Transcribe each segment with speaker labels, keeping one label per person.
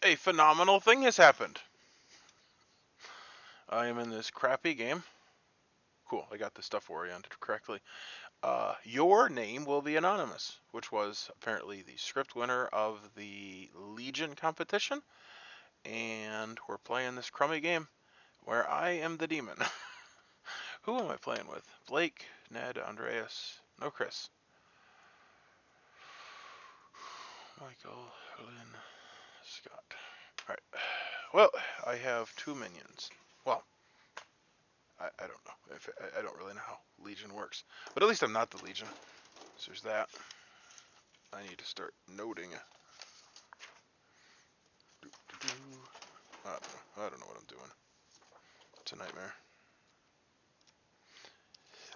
Speaker 1: A phenomenal thing has happened. I am in this crappy game. Cool, I got the stuff oriented correctly. Your name will be anonymous, which was apparently the script winner of the Legion competition. And we're playing this crummy game where I am the demon. Who am I playing with? Blake, Ned, Andreas, no Chris. Michael, Lynn, Scott. Alright. Well, I have 2 minions. Well, I don't know. I don't really know how Legion works. But at least I'm not the Legion. So there's that. I need to start noting. I don't know what I'm doing. It's a nightmare.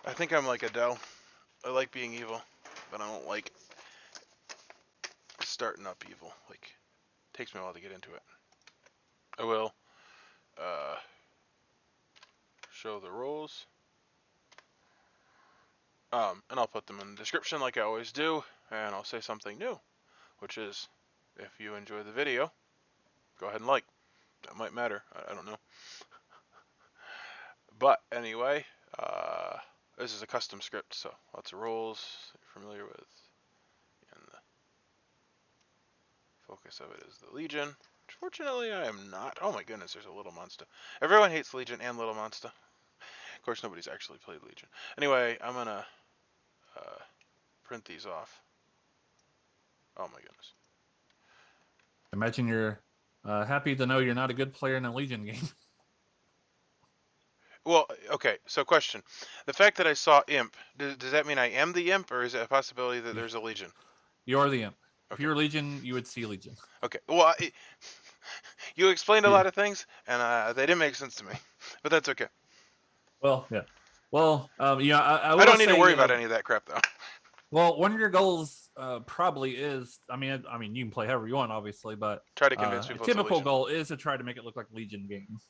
Speaker 1: I think I'm like Adele. I like being evil, but I don't like starting up evil. Like, it takes me a while to get into it. I will show the rules. And I'll put them in the description like I always do, and I'll say something new, which is, if you enjoy the video, go ahead and like. That might matter. I don't know. But anyway, this is a custom script, so lots of rules you're familiar with. And the focus of it is the Legion, which fortunately I am not. Oh my goodness, there's a little monster. Everyone hates Legion and little monster. Of course, nobody's actually played Legion. Anyway, I'm gonna print these off. Oh my goodness.
Speaker 2: Imagine you're happy to know you're not a good player in a Legion game.
Speaker 1: Well, okay, so question. The fact that I saw Imp, does that mean I am the Imp, or is it a possibility that there's a Legion?
Speaker 2: You're the Imp.
Speaker 1: Okay.
Speaker 2: If you're Legion, you would see Legion.
Speaker 1: Okay. Well, you explained a lot of things, and they didn't make sense to me. But that's okay.
Speaker 2: Well, yeah. Well, yeah, I
Speaker 1: I
Speaker 2: will
Speaker 1: don't need to
Speaker 2: say,
Speaker 1: worry about any of that crap, though.
Speaker 2: well, one of your goals probably is, I mean, you can play however you want, obviously, but
Speaker 1: Try to convince
Speaker 2: a
Speaker 1: people it's a
Speaker 2: typical
Speaker 1: Legion.
Speaker 2: goal is to try to make it look like Legion games.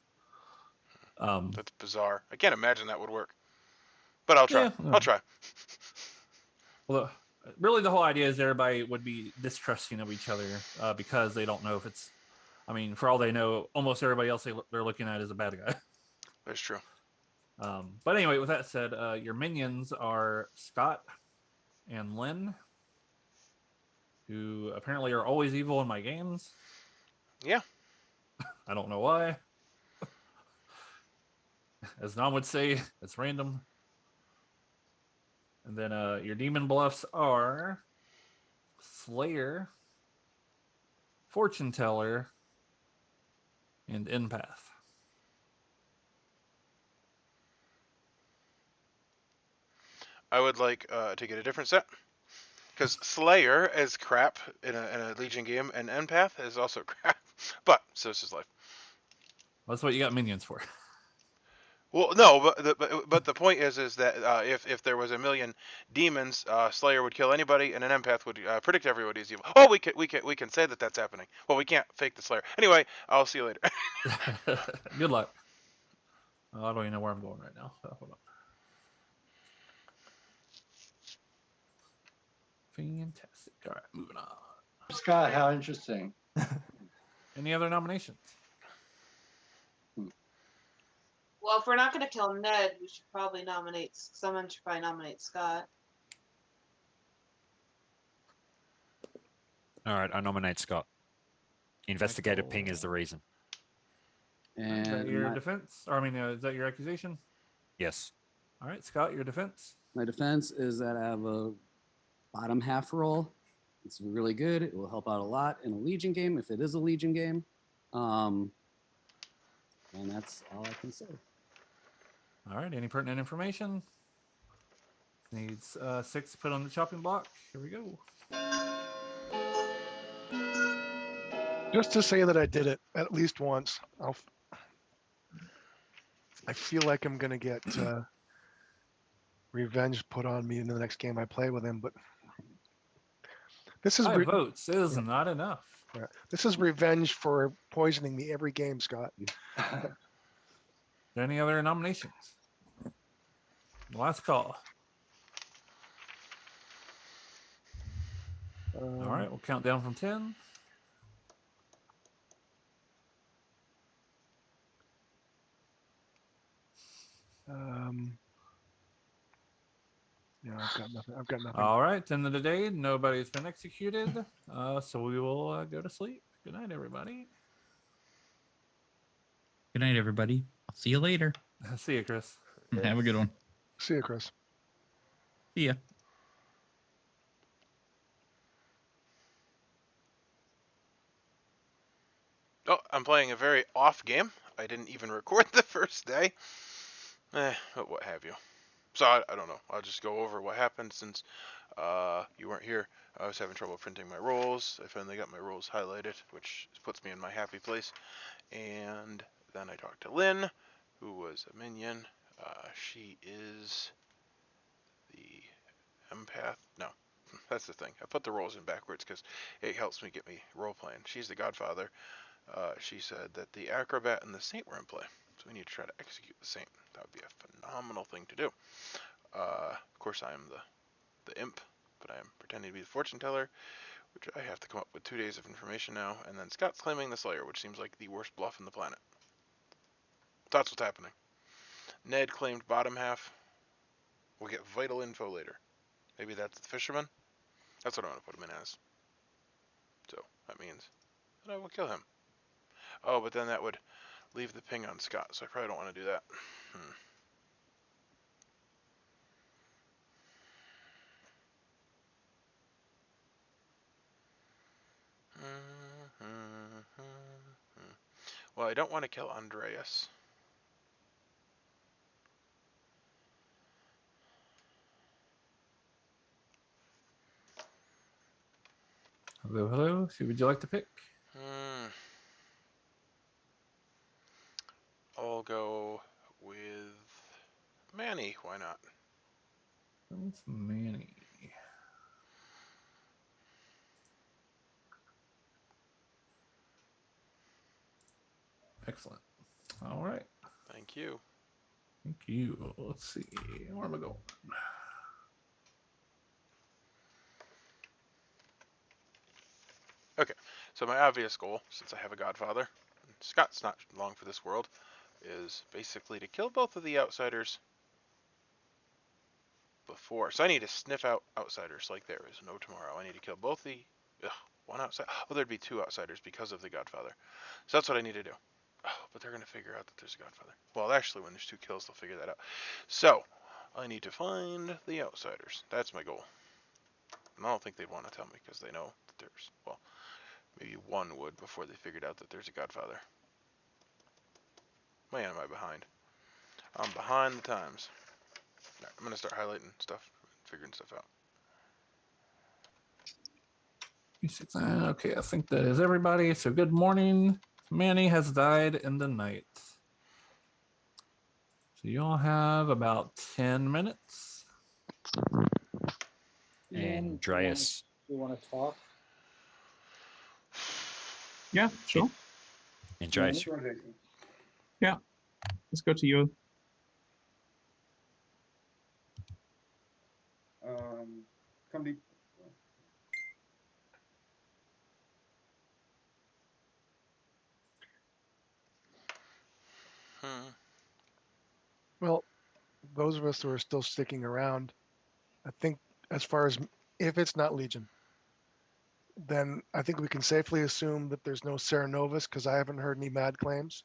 Speaker 1: That's bizarre. I can't imagine that would work. But I'll try.
Speaker 2: Yeah.
Speaker 1: I'll try.
Speaker 2: Well, really, the whole idea is everybody would be distrusting of each other because they don't know if it's. I mean, for all they know, almost everybody else they're looking at is a bad guy.
Speaker 1: That's true.
Speaker 2: But anyway, with that said, your minions are Scott and Lynn, who apparently are always evil in my games.
Speaker 1: Yeah.
Speaker 2: I don't know why. As Nam would say, it's random. And then your demon bluffs are Slayer, Fortune Teller, and Empath.
Speaker 1: I would like to get a different set. Because Slayer is crap in a Legion game, and Empath is also crap. But, so this is life.
Speaker 2: That's what you got minions for.
Speaker 1: Well, no, but the point is that if there was a million demons, Slayer would kill anybody, and an Empath would predict everybody's evil. Oh, we can say that that's happening. Well, we can't fake the Slayer. Anyway, I'll see you later.
Speaker 2: Good luck. Oh, I don't even know where I'm going right now. So hold on. Fantastic. All right, moving on.
Speaker 3: Scott, how interesting.
Speaker 2: Any other nominations?
Speaker 4: Well, if we're not going to kill Ned, we should probably nominate. Someone should probably nominate Scott.
Speaker 5: All right, I nominate Scott. Investigator ping is the reason.
Speaker 2: And is that your defense? Or I mean, is that your accusation?
Speaker 5: Yes.
Speaker 2: All right, Scott, your defense?
Speaker 6: My defense is that I have a bottom half roll. It's really good. It will help out a lot in a Legion game if it is a Legion game. And that's all I can say.
Speaker 2: All right, any pertinent information? Needs 6 to put on the chopping block. Here we go.
Speaker 7: Just to say that I did it at least once. I feel like I'm gonna get revenge put on me in the next game I play with him, but this is
Speaker 2: 5 votes is not enough.
Speaker 7: Yeah. This is revenge for poisoning me every game, Scott.
Speaker 2: Any other nominations? Last call. All right, we'll count down from 10.
Speaker 7: Yeah, I've got nothing. I've got nothing.
Speaker 2: All right, end of the day. Nobody's been executed. So we will go to sleep. Good night, everybody.
Speaker 8: Good night, everybody. I'll see you later.
Speaker 2: See you, Chris.
Speaker 8: Have a good one.
Speaker 7: See you, Chris.
Speaker 8: See ya.
Speaker 1: Oh, I'm playing a very off game. I didn't even record the first day. But what have you. So I don't know. I'll just go over what happened since you weren't here. I was having trouble printing my rolls. I finally got my rolls highlighted, which puts me in my happy place. And then I talked to Lynn, who was a minion. She is the empath. No, that's the thing. I put the rolls in backwards because it helps me get me role playing. She's the godfather. She said that the acrobat and the saint were in play, so we need to try to execute the saint. That would be a phenomenal thing to do. Of course, I am the imp, but I am pretending to be the fortune teller, which I have to come up with 2 days of information now. And then Scott's claiming the Slayer, which seems like the worst bluff in the planet. That's what's happening. Ned claimed bottom half. We'll get vital info later. Maybe that's the fisherman. That's what I'm gonna put him in as. So that means that I will kill him. Oh, but then that would leave the ping on Scott, so I probably don't want to do that. Well, I don't want to kill Andreas.
Speaker 2: Hello, hello. Who would you like to pick?
Speaker 1: I'll go with Manny. Why not?
Speaker 2: It's Manny. Excellent. All right.
Speaker 1: Thank you.
Speaker 2: Thank you. Let's see. Where am I going?
Speaker 1: Okay, so my obvious goal, since I have a godfather, and Scott's not long for this world, is basically to kill both of the outsiders before. So I need to sniff out outsiders like there is no tomorrow. I need to kill both the one outside. Oh, there'd be two outsiders because of the godfather. So that's what I need to do. Oh, but they're gonna figure out that there's a godfather. Well, actually, when there's two kills, they'll figure that out. So I need to find the outsiders. That's my goal. And I don't think they'd want to tell me because they know that there's, well, maybe one would before they figured out that there's a godfather. Man, am I behind. I'm behind the times. Right, I'm gonna start highlighting stuff, figuring stuff out.
Speaker 2: Okay, I think that is everybody. So good morning. Manny has died in the night. So you all have about 10 minutes.
Speaker 5: Andreas.
Speaker 6: You want to talk?
Speaker 9: Yeah, sure.
Speaker 5: Andreas.
Speaker 9: Yeah, let's go to you.
Speaker 6: Come to.
Speaker 7: Well, those of us who are still sticking around, I think as far as if it's not Legion, then I think we can safely assume that there's no Serenovus because I haven't heard any mad claims.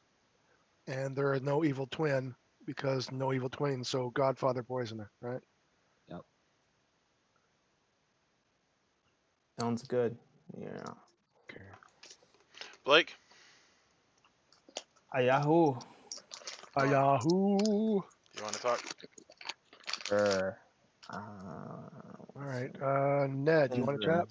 Speaker 7: And there is no evil twin because no evil twin, so Godfather Poisoner, right?
Speaker 6: Yep.
Speaker 10: Sounds good. Yeah.
Speaker 7: Okay.
Speaker 1: Blake?
Speaker 10: Yahoo.
Speaker 7: Yahoo!
Speaker 1: You want to talk?
Speaker 10: Sure.
Speaker 7: All right. Ned, you want to chat?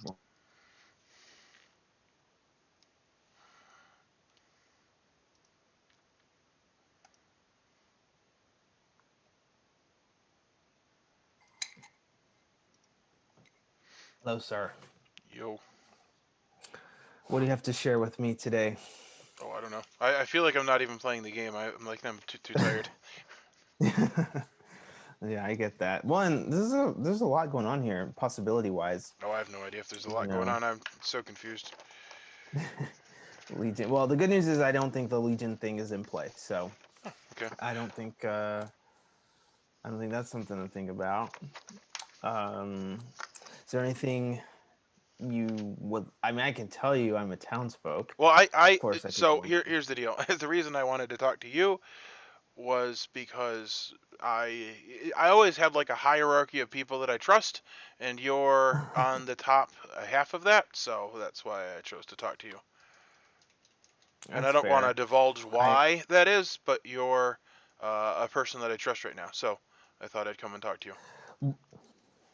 Speaker 10: Hello, sir.
Speaker 1: Yo.
Speaker 10: What do you have to share with me today?
Speaker 1: Oh, I don't know. I feel like I'm not even playing the game. I'm like, I'm too tired.
Speaker 10: Yeah, I get that. One, there's a lot going on here, possibility wise.
Speaker 1: Oh, I have no idea if there's a lot going on. I'm so confused.
Speaker 10: Legion. Well, the good news is I don't think the Legion thing is in play. So
Speaker 1: Okay.
Speaker 10: I don't think I don't think that's something to think about. Is there anything you would? I mean, I can tell you I'm a townsfolk.
Speaker 1: Well,
Speaker 10: Of course, I
Speaker 1: so
Speaker 10: think.
Speaker 1: here's the deal. The reason I wanted to talk to you was because I always have like a hierarchy of people that I trust, and you're on the top half of that, so that's why I chose to talk to you. And I
Speaker 10: That's
Speaker 1: don't want to
Speaker 10: fair.
Speaker 1: divulge why that is, but you're a person that I trust right now, so I thought I'd come and talk to you.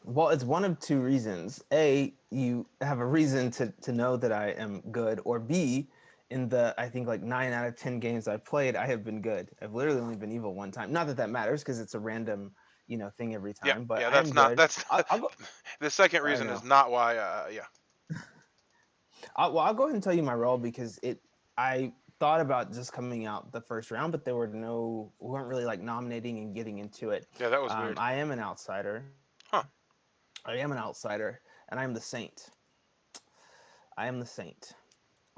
Speaker 10: Well, it's one of two reasons. A, you have a reason to know that I am good, or B, in the I think like 9 out of 10 games I've played, I have been good. I've literally only been evil one time. Not that that matters because it's a random, thing every
Speaker 1: Yeah,
Speaker 10: time. But
Speaker 1: yeah,
Speaker 10: I am
Speaker 1: that's not
Speaker 10: good.
Speaker 1: that's
Speaker 10: I'll go.
Speaker 1: the second
Speaker 10: I
Speaker 1: reason
Speaker 10: know.
Speaker 1: is not why. Yeah.
Speaker 10: I'll go ahead and tell you my role because I thought about just coming out the first round, but we weren't really like nominating and getting into it.
Speaker 1: Yeah, that was weird.
Speaker 10: I am an outsider.
Speaker 1: Huh.
Speaker 10: I am an outsider, and I am the saint. I am the saint.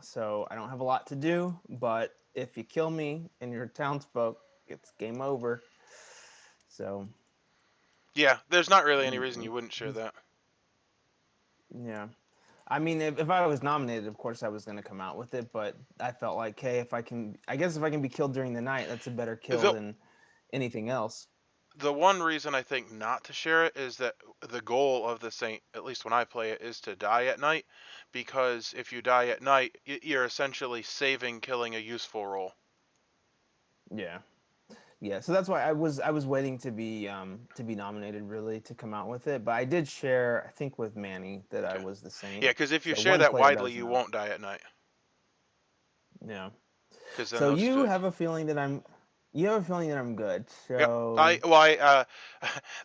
Speaker 10: So I don't have a lot to do, but if you kill me and your townsfolk, it's game over. So
Speaker 1: Yeah, there's not really any reason you wouldn't share that.
Speaker 10: yeah. I mean, if I was nominated, of course I was going to come out with it, but I felt like, hey, I guess if I can be killed during the night, that's a better kill than anything else.
Speaker 1: The one reason I think not to share it is that the goal of the Saint, at least when I play it, is to die at night, because if you die at night, you're essentially saving killing a useful role.
Speaker 10: Yeah. Yeah, so that's why I was waiting to be nominated really to come out with it, but I did share I think with Manny that I was the Saint.
Speaker 1: Yeah, because if you
Speaker 10: So
Speaker 1: share
Speaker 10: one
Speaker 1: that
Speaker 10: player
Speaker 1: widely,
Speaker 10: does
Speaker 1: you
Speaker 10: know.
Speaker 1: won't die at night.
Speaker 10: Yeah.
Speaker 1: Because then
Speaker 10: So
Speaker 1: those
Speaker 10: you have a feeling that I'm good.
Speaker 1: Yep.
Speaker 10: So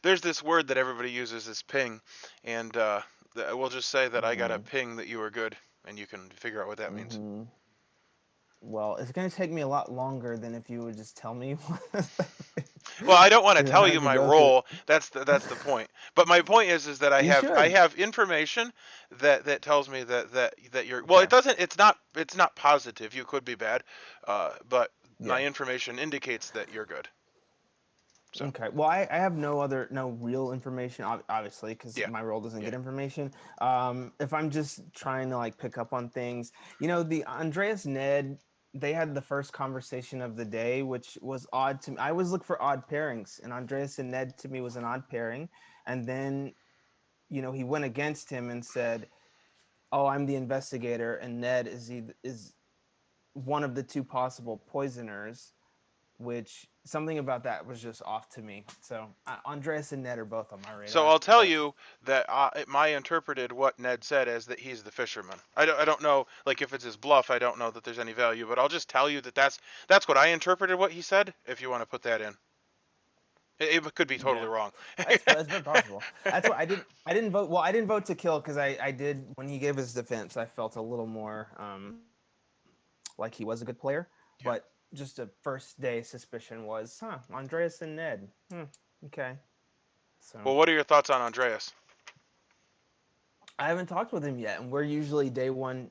Speaker 1: There's this word that everybody uses is ping, and we'll just say that I got a ping that you were good, and you can figure out what that means.
Speaker 10: Well, it's going to take me a lot longer than if you would just tell me.
Speaker 1: Well, I don't want to
Speaker 10: Then
Speaker 1: tell
Speaker 10: I
Speaker 1: you
Speaker 10: have to
Speaker 1: my
Speaker 10: go through.
Speaker 1: role. That's the point. But my point is that I
Speaker 10: You
Speaker 1: I
Speaker 10: should.
Speaker 1: have information that tells me that you're well.
Speaker 10: Okay.
Speaker 1: It's not positive. You could be bad, but my
Speaker 10: Yeah.
Speaker 1: information indicates that you're good. So
Speaker 10: Okay. Well, I have no real information, obviously, because
Speaker 1: yeah,
Speaker 10: my role doesn't
Speaker 1: yeah.
Speaker 10: get information. If I'm just trying to like pick up on things, the Andreas Ned, they had the first conversation of the day, which was odd to me. I always look for odd pairings, and Andreas and Ned to me was an odd pairing. And then, he went against him and said, "Oh, I'm the investigator, and Ned is one of the two possible poisoners." Which something about that was just off to me. So Andreas and Ned are both on my radar.
Speaker 1: So I'll tell
Speaker 10: but
Speaker 1: you that I interpreted what Ned said as that he's the fisherman. I don't know, like if it's his bluff, I don't know that there's any value, but I'll just tell you that that's what I interpreted what he said. If you want to put that in, it could be totally wrong.
Speaker 10: that's very possible. That's why I didn't vote. Well, I didn't vote to kill because I did when he gave his defense. I felt a little more like he was a good player, but just a first day suspicion was, Andreas and Ned. Okay. So
Speaker 1: Well, what are your thoughts on Andreas?
Speaker 10: I haven't talked with him yet, and we're usually day one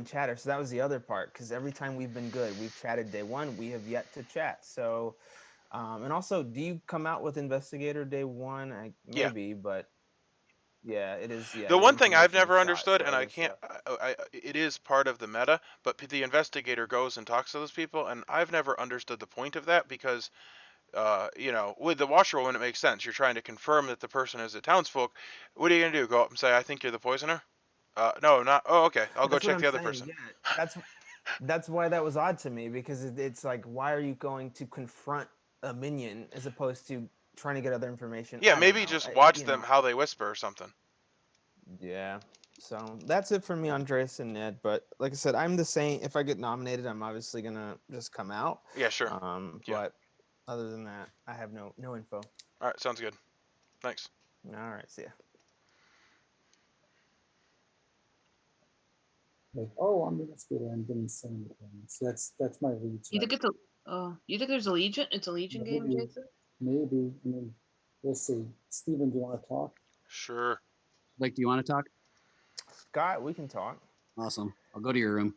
Speaker 10: chatter. So that was the other part, because every time we've been good, we've chatted day one. We have yet to chat. So, and also, do you come out with Investigator day one?
Speaker 1: Yeah.
Speaker 10: Maybe, but yeah, it is. Yeah,
Speaker 1: The
Speaker 10: your
Speaker 1: one thing I've
Speaker 10: information is
Speaker 1: never
Speaker 10: shot.
Speaker 1: understood,
Speaker 10: So
Speaker 1: and
Speaker 10: it
Speaker 1: I
Speaker 10: is.
Speaker 1: can't, it is part of the meta, but the investigator goes and talks to those people, and I've never understood the point of that because, with the washerwoman, it makes sense. You're trying to confirm that the person is a townsfolk. What are you gonna do? Go up and say, "I think you're the poisoner"? No, not. Oh, okay. I'll go
Speaker 10: That's what
Speaker 1: check
Speaker 10: I'm
Speaker 1: the other
Speaker 10: saying.
Speaker 1: person.
Speaker 10: Yeah, that's why that was odd to me, because it's like, why are you going to confront a minion as opposed to trying to get other information?
Speaker 1: Yeah,
Speaker 10: I don't
Speaker 1: maybe
Speaker 10: know.
Speaker 1: just watch them how they whisper or something.
Speaker 10: Yeah. So that's it for me, Andreas and Ned. But like I said, I'm the Saint. If I get nominated, I'm obviously gonna just come out.
Speaker 1: Yeah, sure. Yeah.
Speaker 10: But other than that, I have no info.
Speaker 1: All right, sounds good. Thanks.
Speaker 10: All right, see ya.
Speaker 11: Like, oh, I'm the investigator and didn't say anything. So that's my lead.
Speaker 4: You think it's you think there's a Legion? It's a Legion game,
Speaker 11: Maybe,
Speaker 4: Jason?
Speaker 11: maybe. I mean, we'll see. Steven, do you want to talk?
Speaker 1: Sure.
Speaker 6: Like, do you want to talk?
Speaker 10: Scott, we can talk.
Speaker 6: Awesome. I'll go to your room.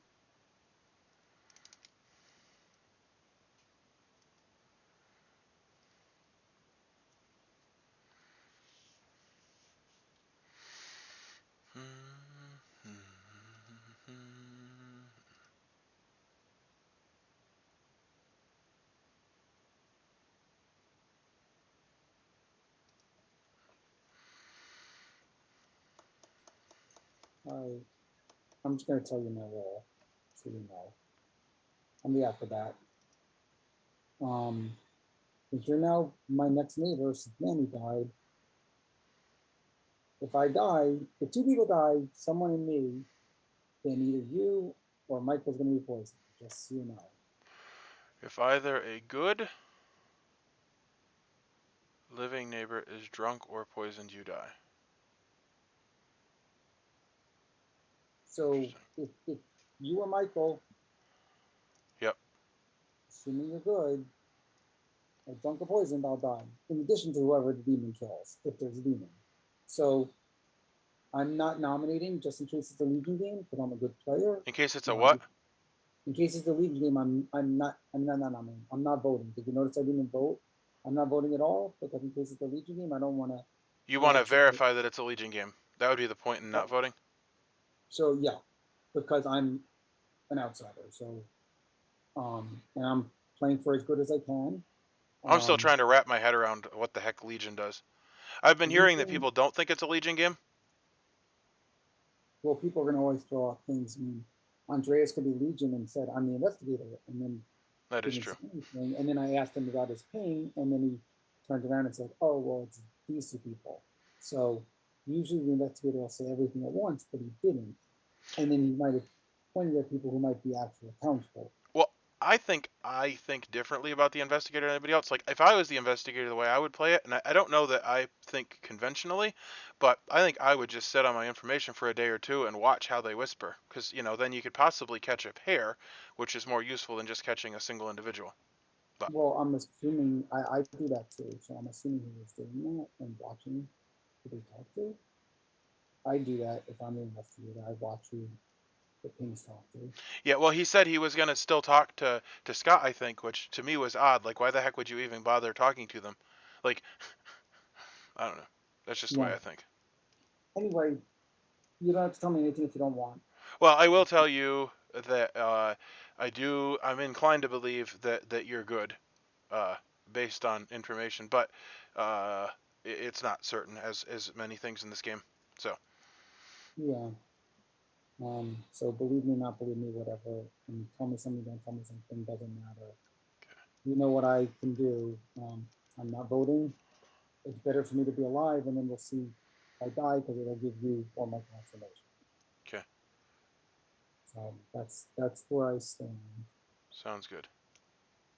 Speaker 11: I'm just gonna tell you my role, so you know. I'm the acrobat. If you're now my next neighbor, since Manny died. If I die, if two people die, someone and me, then either you or Michael's gonna be poisoned. Just so you know.
Speaker 1: If either a good living neighbor is drunk or poisoned, you die.
Speaker 11: So if you or Michael,
Speaker 1: Yep.
Speaker 11: assuming you're good, are drunk or poisoned, I'll die. In addition to whoever the demon kills, if there's a demon. So I'm not nominating just in case it's a Legion game, because I'm a good player.
Speaker 1: In case it's a what?
Speaker 11: In case it's a Legion game, I'm not nominating. I'm not voting. Did you notice I didn't vote? I'm not voting at all because in case it's a Legion game, I don't want to.
Speaker 1: You want to verify that it's a Legion game. That would be the point in not voting.
Speaker 11: So yeah, because I'm an outsider. So, and I'm playing for as good as I can.
Speaker 1: I'm still trying to wrap my head around what the heck Legion does. I've been hearing that people don't think it's a Legion game.
Speaker 11: Well, people are going to always throw out things. I mean, Andreas could be Legion and said, I'm the investigator. And then
Speaker 1: that is true.
Speaker 11: And then I asked him about his pain. And then he turned around and said, oh, well, it's these two people. So usually the investigator will say everything at once, but he didn't. And then he might have pointed at people who might be actual townsfolk.
Speaker 1: Well, I think differently about the investigator than anybody else. Like, if I was the investigator, the way I would play it, and I don't know that I think conventionally, but I think I would just sit on my information for a day or two and watch how they whisper. Because, then you could possibly catch a pair, which is more useful than just catching a single individual. But,
Speaker 11: well, I'm assuming, I do that too, so I'm assuming he was doing that and watching who they talk to. I do that if I'm the investigator. I watch who the pings talk to.
Speaker 1: Yeah, well, he said he was going to still talk to Scott, I think, which to me was odd. Like, why the heck would you even bother talking to them? Like, I don't know. That's just the way I think.
Speaker 11: Anyway, you don't have to tell me anything if you don't want.
Speaker 1: Well, I will tell you that I'm inclined to believe that you're good, based on information, but it's not certain, as many things in this game. So.
Speaker 11: Yeah. So believe me, not believe me, whatever. And tell me something, don't tell me something, doesn't matter. Okay. You know what I can do. I'm not voting. It's better for me to be alive, and then we'll see if I die because it'll give you all my consolation.
Speaker 1: Okay.
Speaker 11: So that's where I stand.
Speaker 1: Sounds good.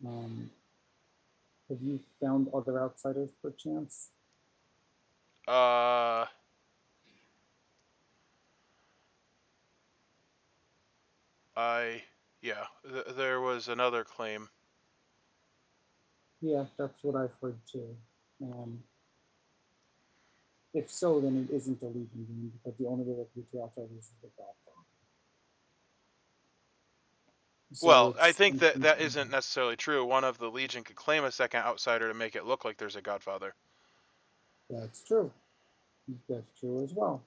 Speaker 11: Have you found other outsiders per chance?
Speaker 1: There was another claim.
Speaker 11: Yeah, that's what I've heard too. If so, then it isn't a Legion game because the only way that you two outsiders is the Godfather. So
Speaker 1: well, I think that isn't necessarily true. One of the Legion could claim a second outsider to make it look like there's a Godfather.
Speaker 11: That's true. That's true as well.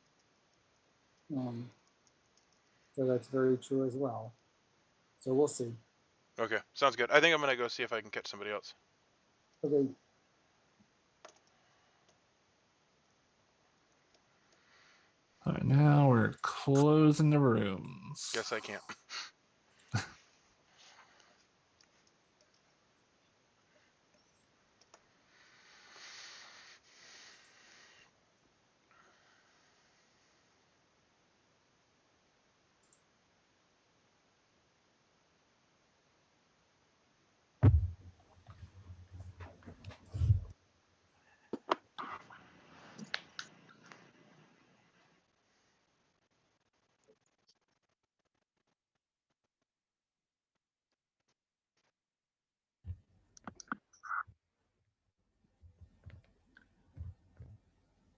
Speaker 11: So that's very true as well. So we'll see.
Speaker 1: Okay, sounds good. I think I'm going to go see if I can catch somebody else.
Speaker 11: Okay.
Speaker 2: All right, now we're closing the rooms.
Speaker 1: Guess I can't.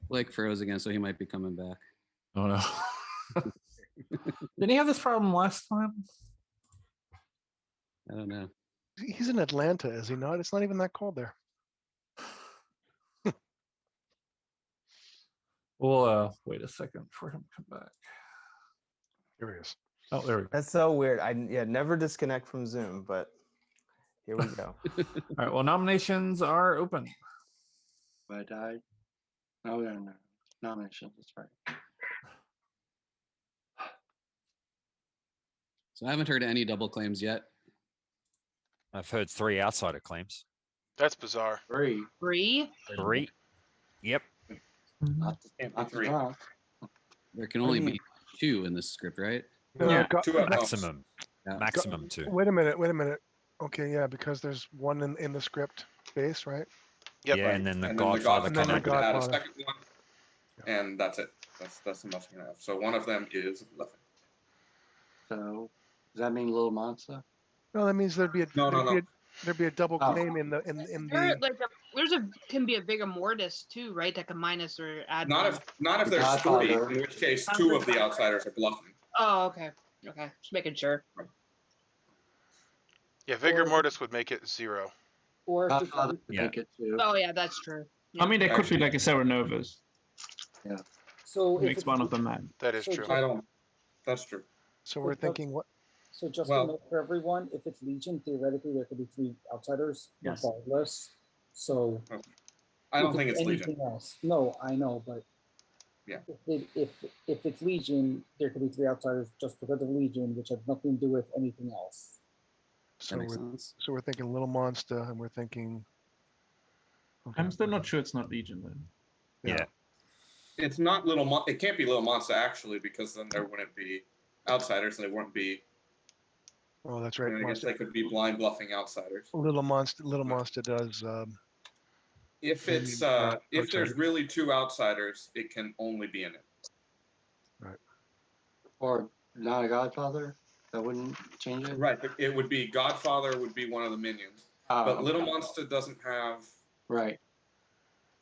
Speaker 6: Blake froze again, so he might be coming back.
Speaker 2: Oh no. Didn't he have this problem last time?
Speaker 6: I don't know.
Speaker 7: He's in Atlanta, is he not? It's not even that cold there.
Speaker 2: We'll wait a second for him to come back.
Speaker 7: Here he is.
Speaker 2: Oh, there we go.
Speaker 10: That's so weird. Never disconnect from Zoom, but here we go.
Speaker 2: All right. Well, nominations are open.
Speaker 3: But no, nominations. That's right.
Speaker 6: So I haven't heard any double claims yet.
Speaker 5: I've heard 3 outsider claims.
Speaker 1: That's bizarre.
Speaker 3: 3.
Speaker 4: 3?
Speaker 5: 3. Yep.
Speaker 3: Not
Speaker 12: Can't be
Speaker 3: the
Speaker 12: 3.
Speaker 3: top.
Speaker 6: There can only be 2 in this script, right?
Speaker 9: Yeah.
Speaker 12: 2 at most.
Speaker 5: Maximum.
Speaker 6: Yeah.
Speaker 5: Maximum 2.
Speaker 7: Wait a minute. Okay, yeah, because there's one in the script base, right?
Speaker 1: Yep.
Speaker 5: Yeah, and then the
Speaker 12: And then
Speaker 5: Godfather
Speaker 7: And then
Speaker 5: coming.
Speaker 7: the
Speaker 12: would add a
Speaker 7: Godfather.
Speaker 12: second one, and that's it. That's the most you can have. So one of them is bluffing.
Speaker 3: So does that mean little monster?
Speaker 7: No, that means there'd be a
Speaker 12: No.
Speaker 7: there'd be a double
Speaker 3: Oh.
Speaker 7: claim in
Speaker 4: There,
Speaker 7: the.
Speaker 4: like can be a vigor mortis too, right? That can minus or add.
Speaker 12: Not
Speaker 4: one.
Speaker 12: if there's
Speaker 3: Godfather.
Speaker 12: 3, in which case 2 of the outsiders are bluffing.
Speaker 4: Oh, okay. Okay, just making sure.
Speaker 1: Yeah, Vigor
Speaker 11: Or-
Speaker 1: Mortis would make it 0.
Speaker 11: Or if it's
Speaker 3: Godfather
Speaker 11: like-
Speaker 3: would
Speaker 5: Yeah.
Speaker 3: make it 2.
Speaker 4: Oh yeah, that's true.
Speaker 9: I mean, there could be like a Serenovus.
Speaker 11: so if
Speaker 9: Makes
Speaker 11: it's
Speaker 9: one of them mad.
Speaker 1: That is
Speaker 11: So
Speaker 1: true.
Speaker 12: I don't. That's true.
Speaker 7: So we're thinking what?
Speaker 11: So just
Speaker 12: Well-
Speaker 11: to note for everyone, if it's Legion, theoretically there could be 3 outsiders,
Speaker 9: Yes.
Speaker 11: regardless. So
Speaker 12: I don't
Speaker 11: if
Speaker 12: think it's Legion.
Speaker 11: anything else. No, I know, but
Speaker 12: Yeah.
Speaker 11: if it's Legion, there could be 3 outsiders just because of Legion, which have nothing to do with anything else.
Speaker 6: That
Speaker 7: So
Speaker 6: makes
Speaker 7: we're,
Speaker 6: sense.
Speaker 7: so we're thinking little monster, and we're thinking. Okay.
Speaker 9: I'm still not sure it's not Legion then.
Speaker 5: Yeah.
Speaker 12: It's not little. It can't be little monster actually, because then there wouldn't be outsiders, and they wouldn't be.
Speaker 7: Oh, that's
Speaker 12: I
Speaker 7: right.
Speaker 12: mean, I guess they could be blind bluffing outsiders.
Speaker 7: Little monster does.
Speaker 12: If
Speaker 7: Maybe
Speaker 12: it's
Speaker 7: not
Speaker 12: if there's
Speaker 7: outsiders.
Speaker 12: really 2 outsiders, it can only be in it.
Speaker 3: Or not a Godfather? That wouldn't change it?
Speaker 12: Right. But it would be Godfather would be one of the minions, but Little
Speaker 3: okay.
Speaker 12: Monster doesn't have.
Speaker 3: Right.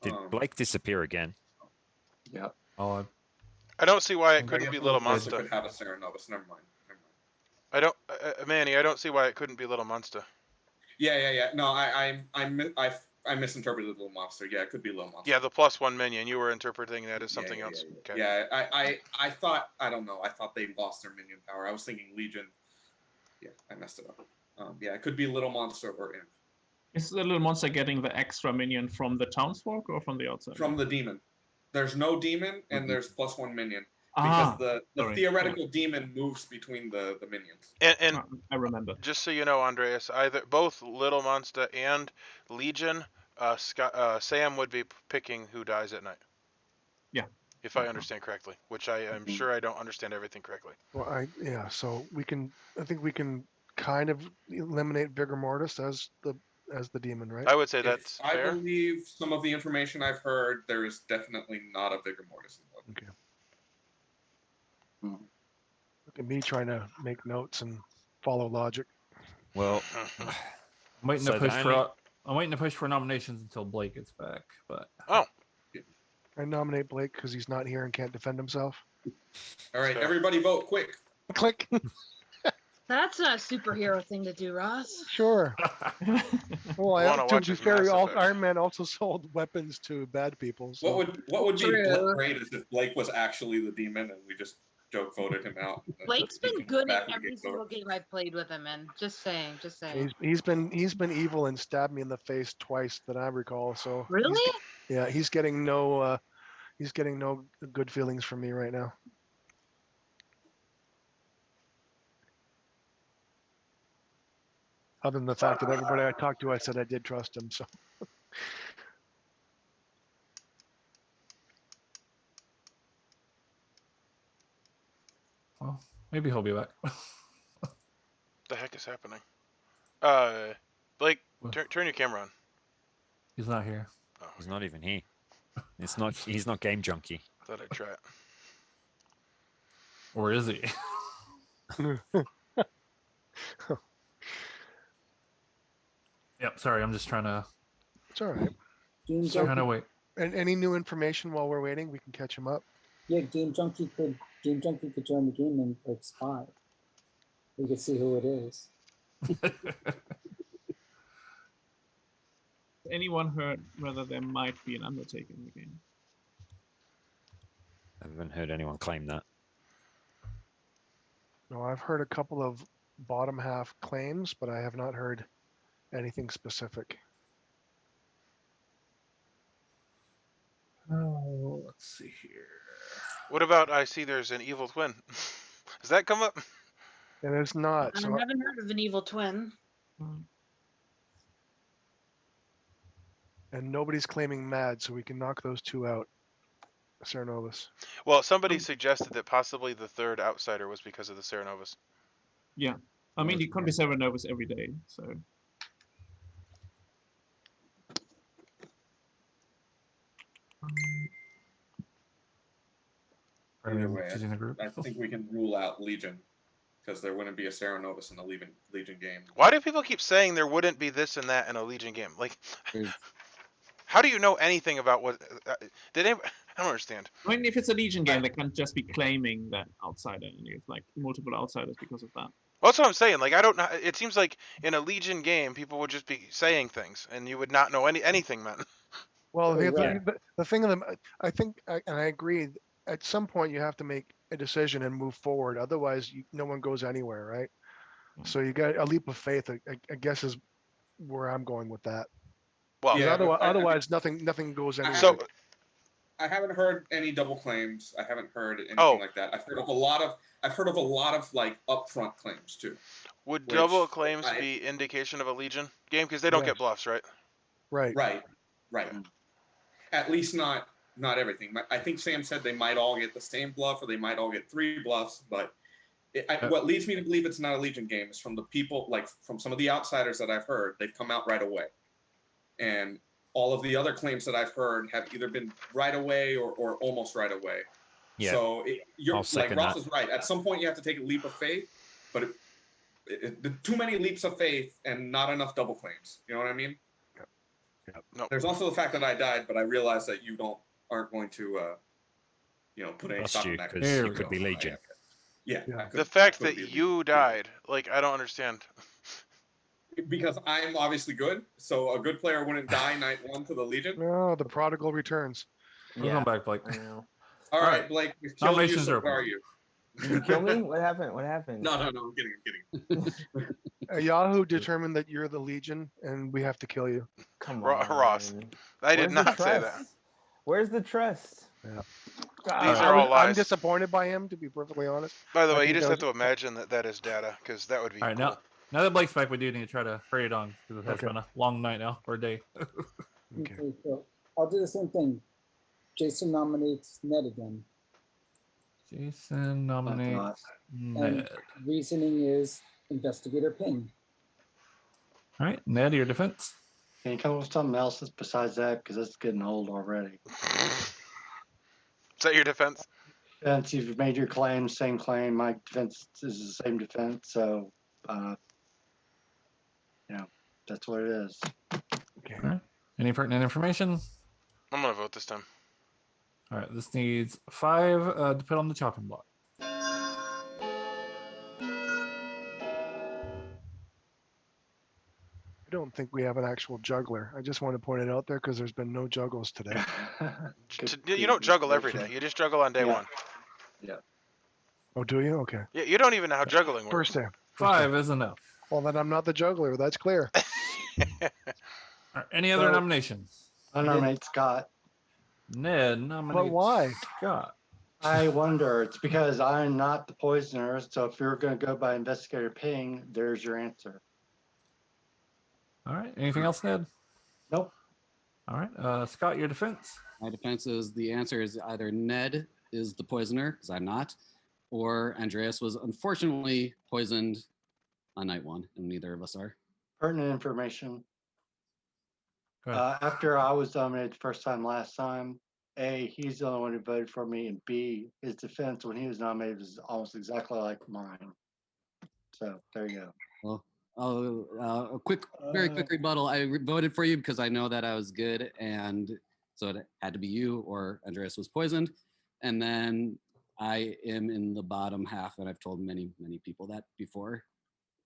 Speaker 5: Did
Speaker 12: um,
Speaker 5: Blake disappear again?
Speaker 3: Yep.
Speaker 2: Oh,
Speaker 1: I don't see why
Speaker 12: I
Speaker 1: it couldn't
Speaker 12: guess
Speaker 1: be Little
Speaker 12: Monster
Speaker 1: Monster.
Speaker 12: could have a Serenovus. Never mind.
Speaker 1: I don't, Manny. I don't see why it couldn't be Little Monster.
Speaker 12: Yeah. No, I misinterpreted Little Monster. Yeah, it could be Little Monster.
Speaker 1: Yeah, the +1 minion. You were interpreting that as something
Speaker 12: yeah,
Speaker 1: else.
Speaker 12: Yeah,
Speaker 1: Okay.
Speaker 12: yeah. I thought, I don't know. I thought they lost their minion power. I was thinking Legion. Yeah, I messed it up. Yeah, it could be Little Monster or Imp.
Speaker 9: Is the little monster getting the extra minion from the Townsfolk or from the outside?
Speaker 12: From the demon. There's no demon, and there's +1 minion. Because
Speaker 9: Ah,
Speaker 12: the
Speaker 9: sorry.
Speaker 12: theoretical demon moves between the minions.
Speaker 1: And
Speaker 9: I remember.
Speaker 1: just so you know, Andreas, both Little Monster and Legion, Sam would be picking who dies at night.
Speaker 9: Yeah.
Speaker 1: If I understand correctly, which I am sure I don't understand everything correctly.
Speaker 7: Well, so we can. I think we can kind of eliminate Vigor Mortis as the demon, right?
Speaker 1: I would say that's
Speaker 12: I
Speaker 1: fair.
Speaker 12: believe some of the information I've heard, there is definitely not a Vigor Mortis involved.
Speaker 7: Okay. Look at me trying to make notes and follow logic.
Speaker 5: Well,
Speaker 2: I'm waiting
Speaker 5: So
Speaker 2: to
Speaker 5: the
Speaker 2: push
Speaker 5: only-
Speaker 2: for. I'm waiting to push for nominations until Blake gets back. But
Speaker 1: Oh,
Speaker 7: I nominate Blake because he's not here and can't defend himself.
Speaker 12: All right,
Speaker 1: Fair.
Speaker 12: everybody vote quick.
Speaker 7: Click.
Speaker 4: That's not a superhero thing to do, Ross.
Speaker 7: Sure. Well,
Speaker 1: Wanna
Speaker 7: to
Speaker 1: watch
Speaker 7: be
Speaker 1: his
Speaker 7: fair,
Speaker 1: Mass Effect.
Speaker 7: Iron Man also sold weapons to bad people. So.
Speaker 12: What would be
Speaker 4: True.
Speaker 12: great is if Blake was actually the demon and we just joke voted him out.
Speaker 4: Blake's
Speaker 12: He
Speaker 4: been
Speaker 12: comes
Speaker 4: good
Speaker 12: back
Speaker 4: at
Speaker 12: when
Speaker 4: every
Speaker 12: game's
Speaker 4: single
Speaker 12: over.
Speaker 4: game I've played with him in. Just saying.
Speaker 7: He's been evil and stabbed me in the face twice that I recall. So
Speaker 4: Really?
Speaker 7: he's getting no good feelings from me right now. Other than the fact that everybody I talked to, I said I did trust him. So
Speaker 2: well, maybe he'll be back.
Speaker 1: the heck is happening? Blake, turn your camera on.
Speaker 2: He's not here.
Speaker 1: Oh,
Speaker 5: he's not even here. He's not game junkie.
Speaker 1: thought I'd try it.
Speaker 2: Or is he? Yep. Sorry, I'm just trying to.
Speaker 7: it's all right.
Speaker 11: Game
Speaker 2: Trying
Speaker 11: Junkie,
Speaker 2: to wait.
Speaker 7: And any new information while we're waiting, we can catch him up.
Speaker 11: yeah, Game Junkie could join the game and like spy. We could see who it is.
Speaker 9: Anyone heard whether there might be an Undertaker in the game?
Speaker 5: I haven't heard anyone claim that.
Speaker 7: No, I've heard a couple of bottom half claims, but I have not heard anything specific.
Speaker 2: Oh, let's see here.
Speaker 1: What about I see there's an evil twin? Does that come up?
Speaker 7: And it's not.
Speaker 4: I
Speaker 7: So,
Speaker 4: haven't heard of an evil twin.
Speaker 7: and nobody's claiming mad, so we can knock those two out. Serenovus.
Speaker 1: Well, somebody suggested that possibly the third outsider was because of the Serenovus.
Speaker 9: Yeah. I mean, you can't be Serenovus every day, so.
Speaker 12: Either way, I think we can rule out Legion because there wouldn't be a Serenovus in the Legion game.
Speaker 1: Why do people keep saying there wouldn't be this and that in a Legion game? Like, how do you know anything about what? Did anybody, I don't understand.
Speaker 9: I mean, if it's a Legion game, they can't just be claiming that outsider, and you have like multiple outsiders because of that.
Speaker 1: Well, that's what I'm saying. Like, I don't know. It seems like in a Legion game, people would just be saying things, and you would not know anything meant.
Speaker 7: Well,
Speaker 11: Right.
Speaker 7: the thing of them, I think, and I agree. At some point, you have to make a decision and move forward. Otherwise, no one goes anywhere, right? So you got a leap of faith. I guess is where I'm going with that.
Speaker 1: Well,
Speaker 12: Yeah,
Speaker 7: otherwise, nothing goes anywhere.
Speaker 1: So
Speaker 12: I haven't heard any double claims. I haven't heard anything like that. I've heard of a lot of like upfront claims too.
Speaker 1: Would double claims be indication of a Legion game because they don't get bluffs, right?
Speaker 7: Right.
Speaker 12: At least not everything. I think Sam said they might all get the same bluff or they might all get 3 bluffs, but what leads me to believe it's not a Legion game is from the people, like from some of the outsiders that I've heard, they've come out right away. And all of the other claims that I've heard have either been right away or almost right away.
Speaker 5: Yeah.
Speaker 12: So you're
Speaker 5: I'll
Speaker 12: like
Speaker 5: second
Speaker 12: Ross
Speaker 5: that.
Speaker 12: is right. At some point you have to take a leap of faith, but too many leaps of faith and not enough double claims. You know what I mean?
Speaker 1: No.
Speaker 12: There's also the fact that I died, but I realized that you aren't going to, put any
Speaker 5: Trust
Speaker 12: stock
Speaker 5: you,
Speaker 12: in that.
Speaker 5: 'cause you could be Legion.
Speaker 12: Yeah.
Speaker 1: The fact that you died, like, I don't understand.
Speaker 12: Because I'm obviously good, so a good player wouldn't die night 1 to the Legion.
Speaker 7: No, the prodigal returns.
Speaker 2: We'll come back, Blake.
Speaker 12: All right, Blake, we've killed you,
Speaker 2: Nominations
Speaker 12: so
Speaker 2: are
Speaker 12: where
Speaker 2: open.
Speaker 12: are you?
Speaker 10: Did you kill me? What happened? What happened?
Speaker 12: No, I'm kidding.
Speaker 7: Yahoo determined that you're the Legion, and we have to kill you.
Speaker 10: Come
Speaker 1: on, Ross. I did not say that.
Speaker 10: Where's the trust?
Speaker 7: Yeah.
Speaker 1: These are all lies.
Speaker 7: I'm disappointed by him, to be perfectly honest.
Speaker 1: By the
Speaker 7: I
Speaker 1: way, you
Speaker 7: think
Speaker 1: just
Speaker 7: that
Speaker 1: have to imagine that is data, because that would be
Speaker 2: All right,
Speaker 1: cool.
Speaker 2: now that Blake's back, we do need to try to hurry it on because it has
Speaker 7: Okay.
Speaker 2: been a long night now or day.
Speaker 7: Okay.
Speaker 11: So I'll do the same thing. Jason nominates Ned again.
Speaker 2: Jason nominates
Speaker 11: And
Speaker 2: Ned.
Speaker 11: reasoning is Investigator Ping.
Speaker 2: All right, Ned, your defense.
Speaker 3: Can you come up with something else besides that? Because it's getting old already.
Speaker 1: Is that your defense?
Speaker 3: Since you've made your claim, same claim. My defense is the same defense. So, that's what it is.
Speaker 7: Okay.
Speaker 2: All right. Any pertinent information?
Speaker 1: I'm going to vote this time.
Speaker 2: All right, this needs 5 to put on the chopping block.
Speaker 7: I don't think we have an actual juggler. I just want to point it out there because there's been no juggles today.
Speaker 1: You don't juggle every day. You just juggle on day 1.
Speaker 3: Yeah.
Speaker 7: Oh, do you? Okay.
Speaker 1: Yeah, you don't even know how juggling works.
Speaker 7: First day.
Speaker 2: 5 is enough.
Speaker 7: Well, then I'm not the juggler. That's clear.
Speaker 2: All right, any other
Speaker 3: So-
Speaker 2: nominations?
Speaker 3: I nominate Scott.
Speaker 2: Ned nominates
Speaker 7: But why?
Speaker 2: Scott.
Speaker 3: I wonder. It's because I'm not the poisoner. So if you're going to go by Investigator Ping, there's your answer.
Speaker 2: All right, anything else, Ned?
Speaker 3: Nope.
Speaker 2: All right, Scott, your defense.
Speaker 6: My defense is the answer is either Ned is the poisoner, because I'm not, or Andreas was unfortunately poisoned on night 1, and neither of us are.
Speaker 3: Pertinent information.
Speaker 2: Go ahead.
Speaker 3: After I was nominated the first time last time, A, he's the only one who voted for me, and B, his defense when he was nominated was almost exactly like mine. So there you go.
Speaker 6: Well, a very quick rebuttal. I voted for you because I know that I was good, and so it had to be you or Andreas was poisoned. And then I am in the bottom half, and I've told many, many people that before.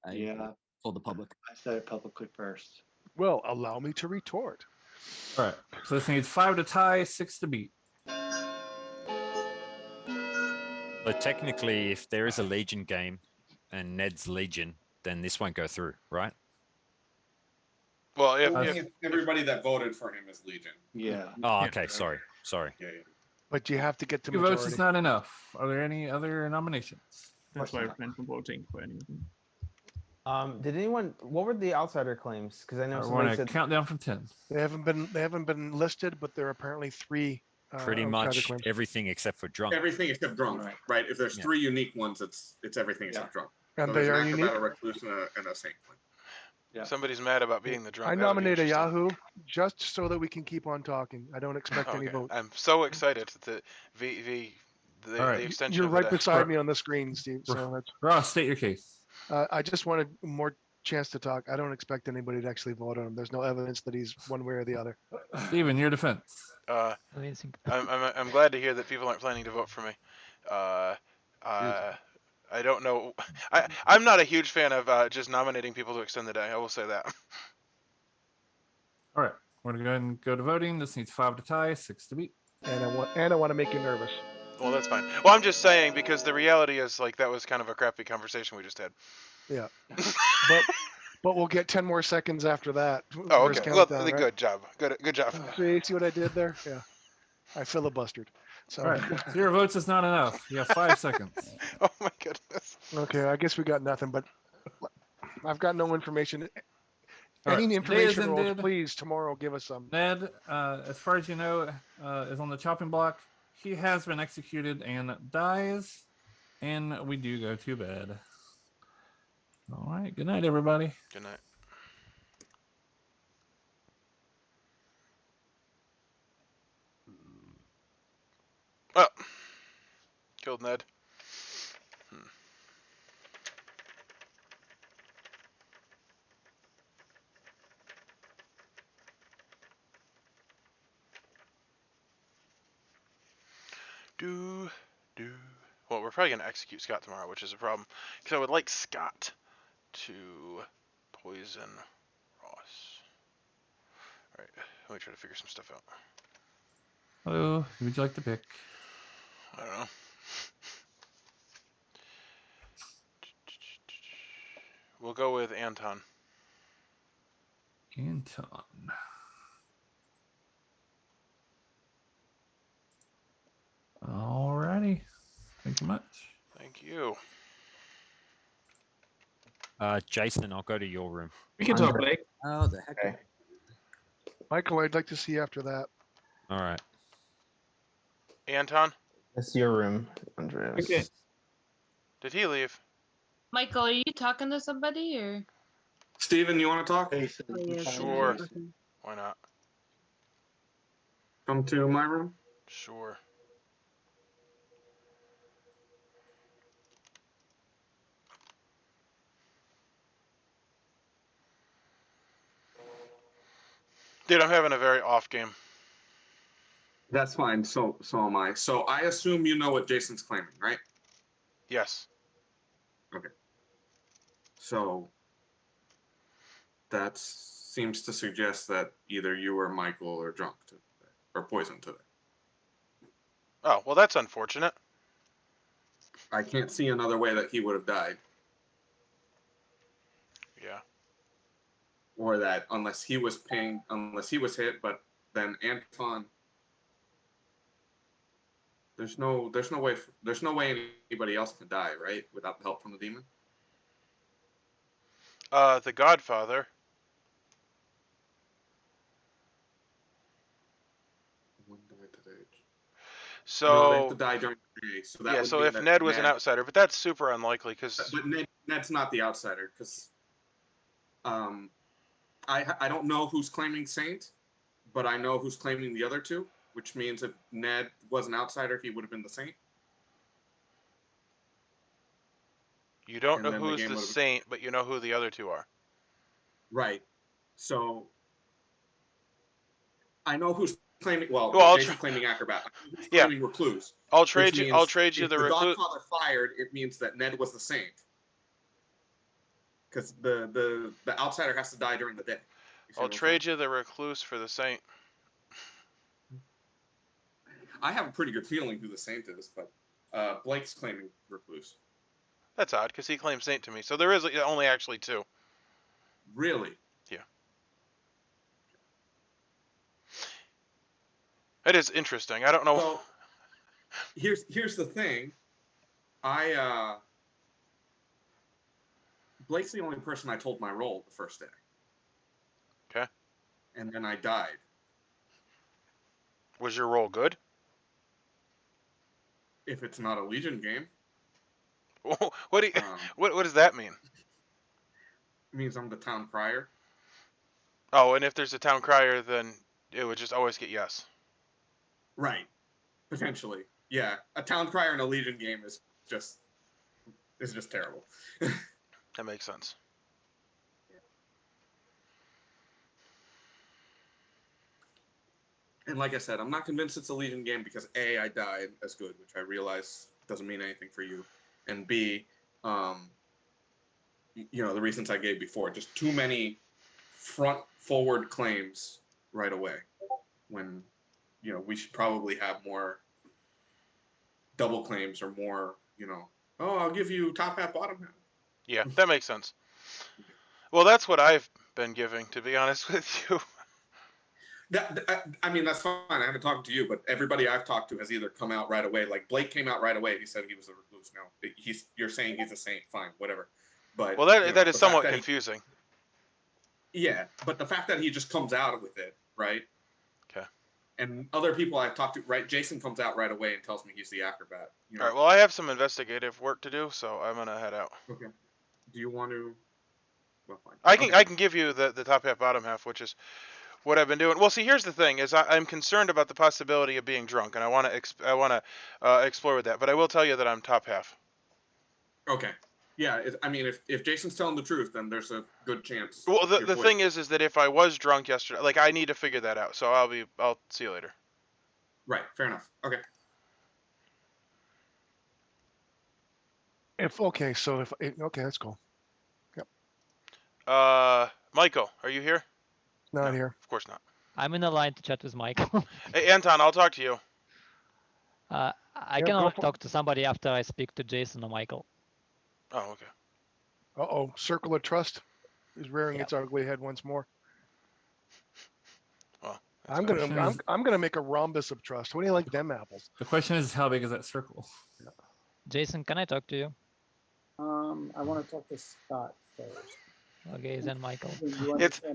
Speaker 6: I told the public.
Speaker 3: I said it publicly first.
Speaker 7: Well, allow me to retort.
Speaker 2: All right, so this needs 5 to tie, 6 to beat.
Speaker 5: But technically, if there is a Legion game and Ned's Legion, then this won't go through, right?
Speaker 1: Well,
Speaker 12: Only if everybody that voted for him is Legion.
Speaker 3: Yeah.
Speaker 5: Oh, okay. Sorry.
Speaker 12: Yeah.
Speaker 7: But you have to get to
Speaker 2: 2 votes
Speaker 7: majority.
Speaker 2: is not enough. Are there any other nominations?
Speaker 9: That's why I refrained from voting for any of them.
Speaker 10: Did anyone? What were the outsider claims? Because I know
Speaker 2: We're
Speaker 10: somebody
Speaker 2: going to
Speaker 10: said
Speaker 2: count down from 10.
Speaker 7: They haven't been listed, but there are apparently 3
Speaker 5: Pretty
Speaker 7: outsider
Speaker 5: much
Speaker 7: claims.
Speaker 5: everything except for drunk.
Speaker 12: Everything except drunk, right? If there's
Speaker 5: Yeah.
Speaker 12: 3 unique ones, it's everything except drunk.
Speaker 7: And
Speaker 12: So
Speaker 7: they
Speaker 12: there's
Speaker 7: are
Speaker 12: an
Speaker 7: unique.
Speaker 12: acrobat, a recluse, and a saint claim.
Speaker 3: Yeah.
Speaker 1: Somebody's mad about being the drunk.
Speaker 7: I
Speaker 1: That would be
Speaker 7: nominate a
Speaker 1: interesting.
Speaker 7: Yahoo just so that we can keep on talking. I don't expect any
Speaker 1: Okay.
Speaker 7: votes.
Speaker 1: I'm so excited to the
Speaker 2: All right.
Speaker 1: the extension
Speaker 7: You're
Speaker 1: of
Speaker 7: right
Speaker 1: the day.
Speaker 7: beside me on the screen, Steve. So that's.
Speaker 2: Ross, state your case.
Speaker 7: I just wanted more chance to talk. I don't expect anybody to actually vote on him. There's no evidence that he's one way or the other.
Speaker 2: Steven, your defense.
Speaker 1: I'm glad to hear that people aren't planning to vote for me. I don't know. I'm not a huge fan of just nominating people to extend the day. I will say that.
Speaker 2: All right. We're going to go ahead and go to voting. This needs 5 to tie, 6 to beat.
Speaker 7: And I want to make you nervous.
Speaker 1: Well, that's fine. Well, I'm just saying because the reality is like that was kind of a crappy conversation we just had.
Speaker 7: Yeah. but we'll get 10 more seconds after that.
Speaker 1: Oh,
Speaker 7: for his
Speaker 1: okay. Well,
Speaker 7: countdown, right?
Speaker 1: good job. Good job.
Speaker 7: See what I did there? Yeah. I filibustered. So.
Speaker 2: All right. 0 votes is not enough. You have 5 seconds.
Speaker 1: Oh my goodness.
Speaker 7: Okay, I guess we got nothing, but I've got no information.
Speaker 2: All
Speaker 7: Any
Speaker 2: right.
Speaker 7: information
Speaker 2: Day is
Speaker 7: rolls,
Speaker 2: ended.
Speaker 7: please, tomorrow give us some.
Speaker 2: Ned, as far as you know, is on the chopping block. He has been executed and dies. And we do go to bed. All right. Good night, everybody.
Speaker 1: Good night. Well, killed Ned. Well, we're probably gonna execute Scott tomorrow, which is a problem because I would like Scott to poison Ross. All right, let me try to figure some stuff out.
Speaker 2: Hello. Who would you like to pick?
Speaker 1: I don't know. We'll go with Anton.
Speaker 2: Anton. Alrighty. Thank you much.
Speaker 1: Thank you.
Speaker 5: Jason, I'll go to your room.
Speaker 9: We can talk, Blake.
Speaker 6: Oh, the heck.
Speaker 10: Okay.
Speaker 7: Michael, I'd like to see after that.
Speaker 5: All right.
Speaker 1: Anton,
Speaker 10: That's your room, Andreas.
Speaker 9: Okay.
Speaker 1: did he leave?
Speaker 4: Michael, are you talking to somebody or?
Speaker 12: Steven, you want to talk?
Speaker 3: Jason,
Speaker 4: Oh, yeah,
Speaker 1: Sure.
Speaker 4: okay.
Speaker 1: Why not?
Speaker 12: Come to my room.
Speaker 1: Sure. Dude, I'm having a very off game.
Speaker 12: That's fine. So am I. So I assume you know what Jason's claiming, right?
Speaker 1: Yes.
Speaker 12: Okay. So that seems to suggest that either you or Michael are drunk today, or poisoned today.
Speaker 1: Oh, well, that's unfortunate.
Speaker 12: I can't see another way that he would have died,
Speaker 1: Yeah.
Speaker 12: or that unless he was hit, but then Anton. There's no way anybody else can die, right? Without the help from the demon.
Speaker 1: The Godfather.
Speaker 12: One died today.
Speaker 1: So
Speaker 12: No, they have to die during the day. So that
Speaker 1: yeah.
Speaker 12: would
Speaker 1: So
Speaker 12: mean
Speaker 1: if
Speaker 12: that
Speaker 1: Ned was an outsider, but that's super unlikely because.
Speaker 12: But Ned's not the outsider because I don't know who's claiming Saint, but I know who's claiming the other two, which means if Ned was an outsider, he would have been the Saint.
Speaker 1: You don't
Speaker 12: And
Speaker 1: know
Speaker 12: then the
Speaker 1: who's
Speaker 12: game
Speaker 1: the
Speaker 12: would have-
Speaker 1: saint, but you know who the other two are.
Speaker 12: Right. So I know who's claiming. Well,
Speaker 1: Well, I'll
Speaker 12: Jason's claiming acrobat. Who's
Speaker 1: Yeah.
Speaker 12: claiming recluse.
Speaker 1: I'll trade
Speaker 12: which
Speaker 1: you.
Speaker 12: means
Speaker 1: I'll trade you
Speaker 12: if
Speaker 1: the recluse.
Speaker 12: Godfather fired. It means that Ned was the Saint. Because the outsider has to die during the day. You see
Speaker 1: I'll
Speaker 12: what I'm
Speaker 1: trade you the recluse for the saint.
Speaker 12: saying? I have a pretty good feeling who the Saint is, but Blake's claiming recluse.
Speaker 1: That's odd because he claims saint to me. So there is only actually two.
Speaker 12: Really?
Speaker 1: Yeah. It is interesting. I don't know.
Speaker 12: So here's the thing. I Blake's the only person I told my role the first day.
Speaker 1: Okay.
Speaker 12: And then I died.
Speaker 1: Was your roll good?
Speaker 12: If it's not a Legion game.
Speaker 1: What do you, what does that mean?
Speaker 12: It means I'm the town crier.
Speaker 1: Oh, and if there's a town crier, then it would just always get yes.
Speaker 12: Right. Potentially. Yeah. A town crier in a Legion game is just terrible.
Speaker 1: That makes sense.
Speaker 12: And like I said, I'm not convinced it's a Legion game because A, I died as good, which I realize doesn't mean anything for you. And B, you know, the reasons I gave before, just too many forward claims right away when, you know, we should probably have more double claims or more, you know, oh, I'll give you top half, bottom half.
Speaker 1: Yeah, that makes sense. Well, that's what I've been giving, to be honest with you.
Speaker 12: I mean, that's fine. I haven't talked to you, but everybody I've talked to has either come out right away. Like Blake came out right away. He said he was a recluse. No, you're saying he's a saint. Fine, whatever. But
Speaker 1: well, that is somewhat confusing.
Speaker 12: Yeah, but the fact that he just comes out with it, right?
Speaker 1: Okay.
Speaker 12: And other people I've talked to, right? Jason comes out right away and tells me he's the acrobat. You know?
Speaker 1: All right. Well, I have some investigative work to do, so I'm gonna head out.
Speaker 12: Okay. Do you want to? Well, fine.
Speaker 1: I can give you the top half, bottom half, which is what I've been doing. Well, see, here's the thing: is I'm concerned about the possibility of being drunk, and I want to explore with that. But I will tell you that I'm top half.
Speaker 12: Okay. Yeah. I mean, if Jason's telling the truth, then there's a good chance.
Speaker 1: Well, the thing is that if I was drunk yesterday, like I need to figure that out. So I'll see you later.
Speaker 12: Right. Fair enough. Okay.
Speaker 7: Okay, that's cool. Yep.
Speaker 1: Michael, are you here?
Speaker 7: Not here.
Speaker 1: Of course not.
Speaker 13: I'm in the line to chat with Michael.
Speaker 1: Hey, Anton, I'll talk to you.
Speaker 13: I can only talk to somebody after I speak to Jason or Michael.
Speaker 1: Oh, okay.
Speaker 7: Uh-oh, Circle of Trust is rearing its ugly head once more.
Speaker 1: Well,
Speaker 7: I'm gonna make a rhombus of trust. What do you like them apples?
Speaker 2: The question is, how big is that circle?
Speaker 13: Jason, can I talk to you?
Speaker 11: I want to talk to Scott first.
Speaker 13: Okay, then Michael.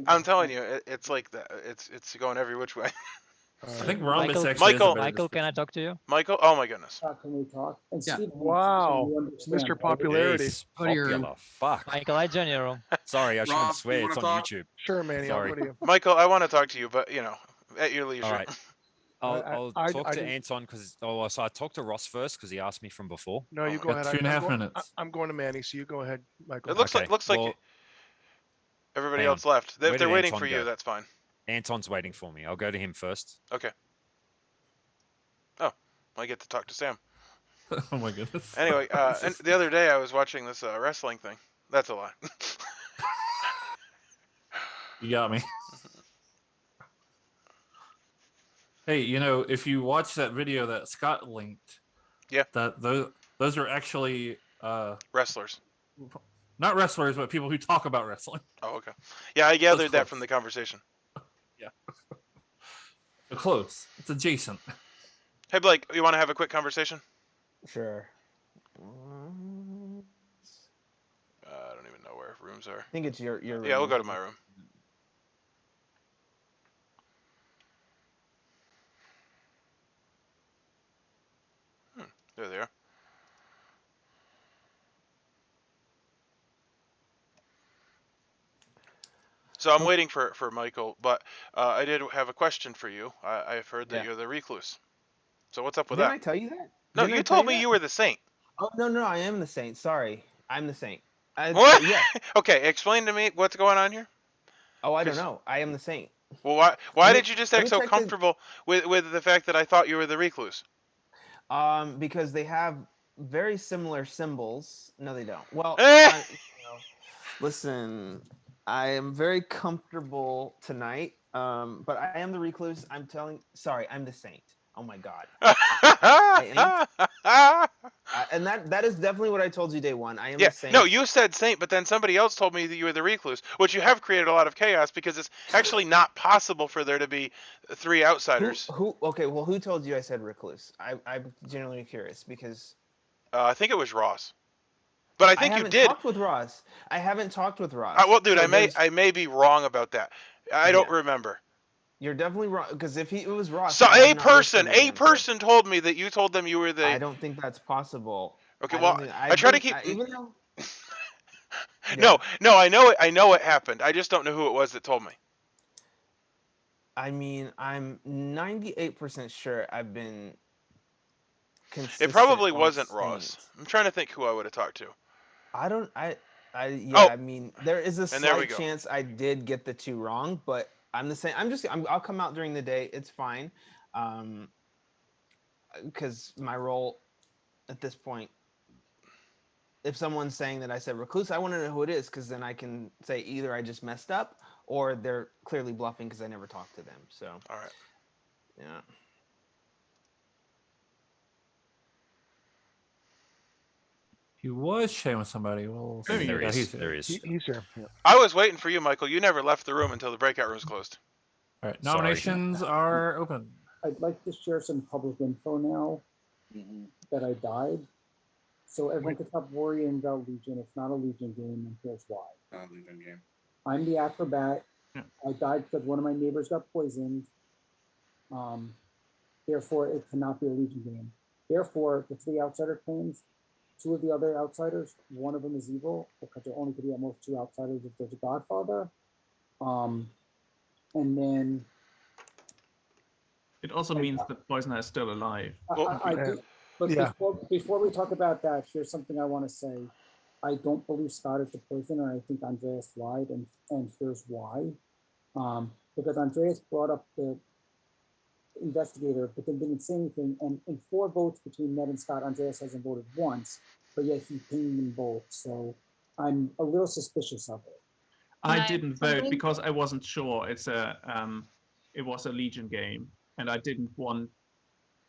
Speaker 1: I'm telling you, it's like that. It's going every which way.
Speaker 2: I think rhombus
Speaker 13: Michael,
Speaker 2: actually
Speaker 13: Michael, can I talk to you?
Speaker 1: Michael, oh my goodness.
Speaker 11: Can we talk? And
Speaker 6: Yeah.
Speaker 11: Steve,
Speaker 7: Wow,
Speaker 11: so you understand,
Speaker 7: Mr.
Speaker 11: right?
Speaker 7: Popularity.
Speaker 5: Jeez,
Speaker 6: Go to your room.
Speaker 5: popular. Fuck.
Speaker 13: Michael, I join your room.
Speaker 5: Sorry, I shouldn't
Speaker 12: Rob,
Speaker 5: swear.
Speaker 12: you
Speaker 5: It's on
Speaker 12: wanna talk?
Speaker 5: YouTube.
Speaker 7: Sure, Manny.
Speaker 5: Sorry.
Speaker 7: I'll go to you.
Speaker 1: Michael, I want to talk to you, but you know, at your leisure.
Speaker 5: All right. I'll
Speaker 7: I
Speaker 5: talk to
Speaker 7: didn't-
Speaker 5: Anton because so I talked to Ross first because he asked me from before.
Speaker 7: No, you go
Speaker 2: Got
Speaker 7: ahead.
Speaker 2: 2.5 minutes.
Speaker 7: I'm going to Manny, so you go ahead, Michael.
Speaker 1: It looks
Speaker 5: Okay,
Speaker 1: like
Speaker 5: well,
Speaker 1: everybody
Speaker 5: hang on.
Speaker 1: else left.
Speaker 5: Where
Speaker 1: If they're
Speaker 5: did
Speaker 1: waiting
Speaker 5: Anton
Speaker 1: for you,
Speaker 5: go?
Speaker 1: that's fine.
Speaker 5: Anton's waiting for me. I'll go to him first.
Speaker 1: Okay. Oh, I get to talk to Sam.
Speaker 2: Oh my goodness.
Speaker 1: Anyway, and the other day I was watching this wrestling thing. That's a lie.
Speaker 2: You got me. Hey, you know, if you watch that video that Scott linked,
Speaker 1: yeah,
Speaker 2: those are actually
Speaker 1: wrestlers.
Speaker 2: Not wrestlers, but people who talk about wrestling.
Speaker 1: Oh, okay. Yeah, I gathered that from the conversation.
Speaker 2: Yeah. Close. It's adjacent.
Speaker 1: Hey, Blake, you want to have a quick conversation?
Speaker 10: Sure.
Speaker 1: I don't even know where rooms are.
Speaker 10: I think it's your room.
Speaker 1: Yeah, we'll go to my room. There they are. So I'm waiting for Michael, but I did have a question for you. I've heard that you're the recluse. So what's up with
Speaker 10: Didn't
Speaker 1: that?
Speaker 10: I tell you that?
Speaker 1: No,
Speaker 10: Didn't I
Speaker 1: you
Speaker 10: tell
Speaker 1: told me
Speaker 10: that?
Speaker 1: you were the saint.
Speaker 10: Oh no, I am the saint. Sorry, I'm the saint.
Speaker 1: What?
Speaker 10: Yeah.
Speaker 1: Okay, explain to me what's going on here.
Speaker 10: Oh, I don't know. I am the saint.
Speaker 1: Well, why
Speaker 10: Let me-
Speaker 1: did you just
Speaker 10: let
Speaker 1: act
Speaker 10: me
Speaker 1: so
Speaker 10: check
Speaker 1: comfortable with the fact that I thought you were the recluse?
Speaker 10: Because they have very similar symbols. No, they don't. Well, listen, I am very comfortable tonight. But I am the recluse. Sorry, I'm the saint. Oh my God. And that is definitely what I told you day one. I am the saint.
Speaker 1: No, you said saint, but then somebody else told me that you were the recluse, which you have created a lot of chaos because it's actually not possible for there to be three outsiders.
Speaker 10: Okay, well, who told you I said recluse? I'm genuinely curious because
Speaker 1: I think it was Ross. But I think you
Speaker 10: haven't
Speaker 1: did.
Speaker 10: talked with Ross. I haven't talked with Ross.
Speaker 1: Well, dude,
Speaker 10: So
Speaker 1: I may be wrong about that. I don't
Speaker 10: Yeah.
Speaker 1: remember.
Speaker 10: You're definitely wrong because if it was Ross,
Speaker 1: So
Speaker 10: I have
Speaker 1: a
Speaker 10: not listed
Speaker 1: person,
Speaker 10: his info.
Speaker 1: told me that you told them you were the.
Speaker 10: I don't think that's possible.
Speaker 1: Okay,
Speaker 10: I
Speaker 1: well,
Speaker 10: don't think,
Speaker 1: I try to keep.
Speaker 10: even though.
Speaker 1: No,
Speaker 10: Yeah.
Speaker 1: I know it happened. I just don't know who it was that told me.
Speaker 10: I mean, I'm 98% sure I've been
Speaker 1: It
Speaker 10: consistent
Speaker 1: probably
Speaker 10: on
Speaker 1: wasn't Ross.
Speaker 10: Saints.
Speaker 1: I'm trying to think who I would have talked to.
Speaker 10: Yeah,
Speaker 1: Oh,
Speaker 10: I mean, there is a
Speaker 1: and there we
Speaker 10: slight
Speaker 1: go.
Speaker 10: chance I did get the two wrong, but I'm the same. I'll come out during the day. It's fine. Because my role at this point, if someone's saying that I said recluse, I want to know who it is because then I can say either I just messed up or they're clearly bluffing because I never talked to them. So,
Speaker 1: all right.
Speaker 10: Yeah.
Speaker 2: He was sharing with somebody. Well,
Speaker 5: There
Speaker 2: yeah,
Speaker 5: is.
Speaker 2: he's here.
Speaker 5: There is.
Speaker 7: He's here. Yeah.
Speaker 1: I was waiting for you, Michael. You never left the room until the breakout room was closed.
Speaker 2: All right,
Speaker 5: Sorry.
Speaker 2: nominations are open.
Speaker 11: I'd like to share some public info now that I died. So everyone can stop worrying about Legion. It's not a Legion game, and here's why.
Speaker 12: Not a Legion game.
Speaker 11: I'm the acrobat. I died because one of my neighbors got poisoned. Therefore, it cannot be a Legion game. Therefore, the 3 outsider claims, 2 of the other outsiders, one of them is evil because there only could be at most 2 outsiders if there's a Godfather. And then
Speaker 9: It also means that Poisoner is still alive.
Speaker 11: But before we talk about that, here's something I want to say. I don't believe Scott is the poisoner. I think Andreas lied, and here's why. Because Andreas brought up the investigator, but then didn't say anything. And in 4 votes between Ned and Scott, Andreas hasn't voted once, but yet he pinged them both. So I'm a little suspicious of it.
Speaker 9: I didn't vote because I wasn't sure it was a Legion game, and I didn't want,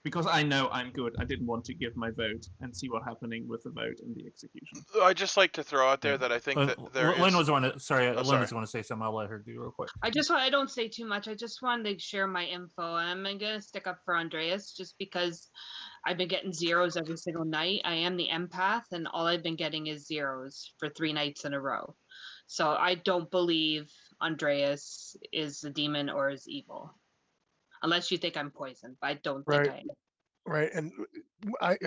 Speaker 9: because I know I'm good, I didn't want to give my vote and see what's happening with the vote and the execution.
Speaker 1: I just like to throw out there that I think that there
Speaker 2: Lynn
Speaker 1: is.
Speaker 2: was want to. Sorry,
Speaker 1: Oh,
Speaker 2: Lynn
Speaker 1: sorry.
Speaker 2: was want to say something. I'll let her do real quick.
Speaker 4: I don't say too much. I just wanted to share my info. I'm gonna stick up for Andreas just because I've been getting zeros every single night. I am the empath, and all I've been getting is zeros for 3 nights in a row. So I don't believe Andreas is the demon or is evil, unless you think I'm poisoned. But I don't think I am.
Speaker 7: Right, and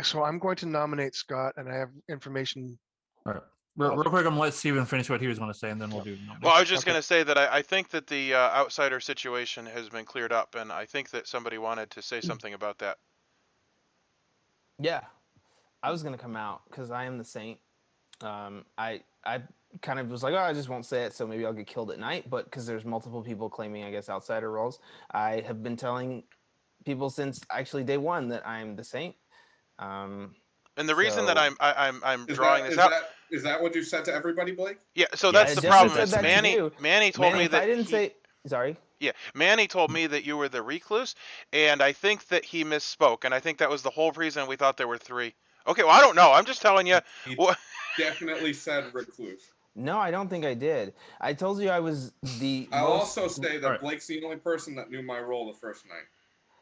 Speaker 7: so I'm going to nominate Scott, and I have information.
Speaker 2: All right, real quick, I'm gonna let Steven finish what he was going to say, and then we'll do.
Speaker 1: Well, I was just going to say that I think that the outsider situation has been cleared up, and I think that somebody wanted to say something about that.
Speaker 10: Yeah, I was gonna come out because I am the saint. I kind of was like, oh, I just won't say it, so maybe I'll get killed at night. But because there's multiple people claiming, I guess, outsider roles, I have been telling people since actually day 1 that I'm the saint.
Speaker 1: And the reason that I'm drawing this out.
Speaker 12: Is that what you said to everybody, Blake?
Speaker 1: Yeah, so that's the problem. Is Manny told me that
Speaker 10: I didn't say. Sorry.
Speaker 1: Yeah, Manny told me that you were the recluse, and I think that he misspoke, and I think that was the whole reason we thought there were 3. Okay, well, I don't know. I'm just telling you.
Speaker 12: He definitely said recluse.
Speaker 10: No, I don't think I did. I told you I was the.
Speaker 12: I'll also say that Blake's the only person that knew my role the first night.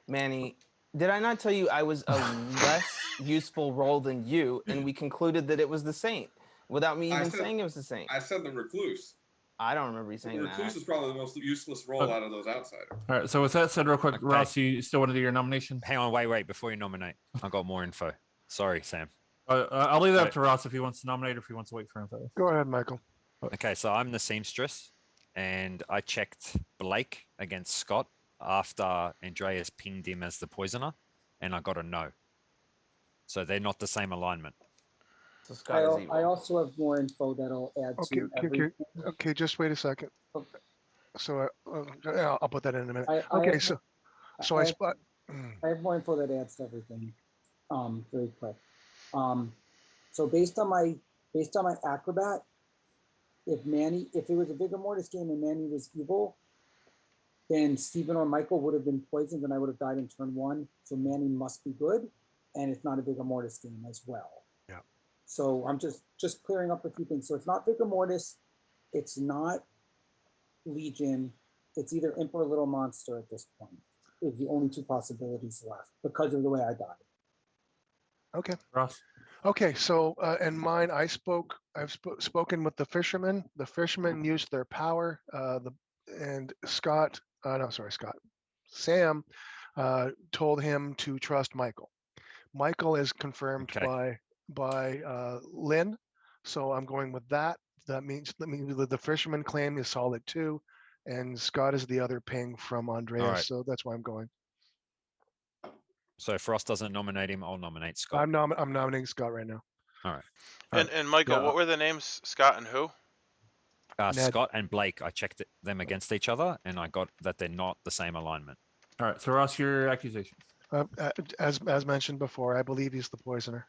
Speaker 10: Manny, did I not tell you I was a less useful role than you, and we concluded that it was the saint without me even saying it was the saint?
Speaker 12: I said the recluse.
Speaker 10: I don't remember you saying
Speaker 12: the recluse
Speaker 10: that.
Speaker 12: is probably the most useless role out of those outsiders.
Speaker 2: All right, so with that said, real quick,
Speaker 5: Okay.
Speaker 2: Ross, you still want to do your nomination?
Speaker 5: Hang on, wait before you nominate. I got more info. Sorry, Sam.
Speaker 2: I'll leave that up to Ross if he wants to nominate or if he wants to wait for info.
Speaker 7: Go ahead, Michael.
Speaker 5: Okay, so I'm the seamstress, and I checked Blake against Scott after Andreas pinged him as the poisoner, and I got a no. So they're not the same alignment.
Speaker 10: So
Speaker 11: I also have more info that'll add to everything.
Speaker 7: Okay, just wait a second.
Speaker 11: Okay.
Speaker 7: So I'll put that in a minute.
Speaker 11: I have more info that adds to everything. Very quick. So based on my acrobat, if it was a Vigor Mortis game and Manny was evil, then Steven or Michael would have been poisoned and I would have died in turn 1. So Manny must be good, and it's not a Vigor Mortis game as well.
Speaker 7: Yeah.
Speaker 11: So I'm just clearing up a few things. So it's not Vigor Mortis, it's not Legion, it's either Imp or Little Monster at this point. Is the only 2 possibilities left because of the way I died.
Speaker 7: Okay,
Speaker 2: Ross.
Speaker 7: Okay, so in mine, I've spoken with the fishermen. The fishermen used their power. And Scott, no, sorry, Scott. Sam told him to trust Michael. Michael is confirmed
Speaker 5: Okay.
Speaker 7: by Lynn, so I'm going with that. That means the fisherman claim is solid too, and Scott is the other ping from Andreas,
Speaker 5: right.
Speaker 7: so that's why I'm going.
Speaker 5: So if Frost doesn't nominate him, I'll nominate Scott.
Speaker 7: I'm nominating Scott right now.
Speaker 5: All right.
Speaker 1: And Michael, what were the names? Scott and who?
Speaker 7: Ned.
Speaker 5: Scott and Blake, I checked them against each other, and I got that they're not the same alignment.
Speaker 2: All right. So Ross, your accusation.
Speaker 7: As mentioned before, I believe he's the poisoner.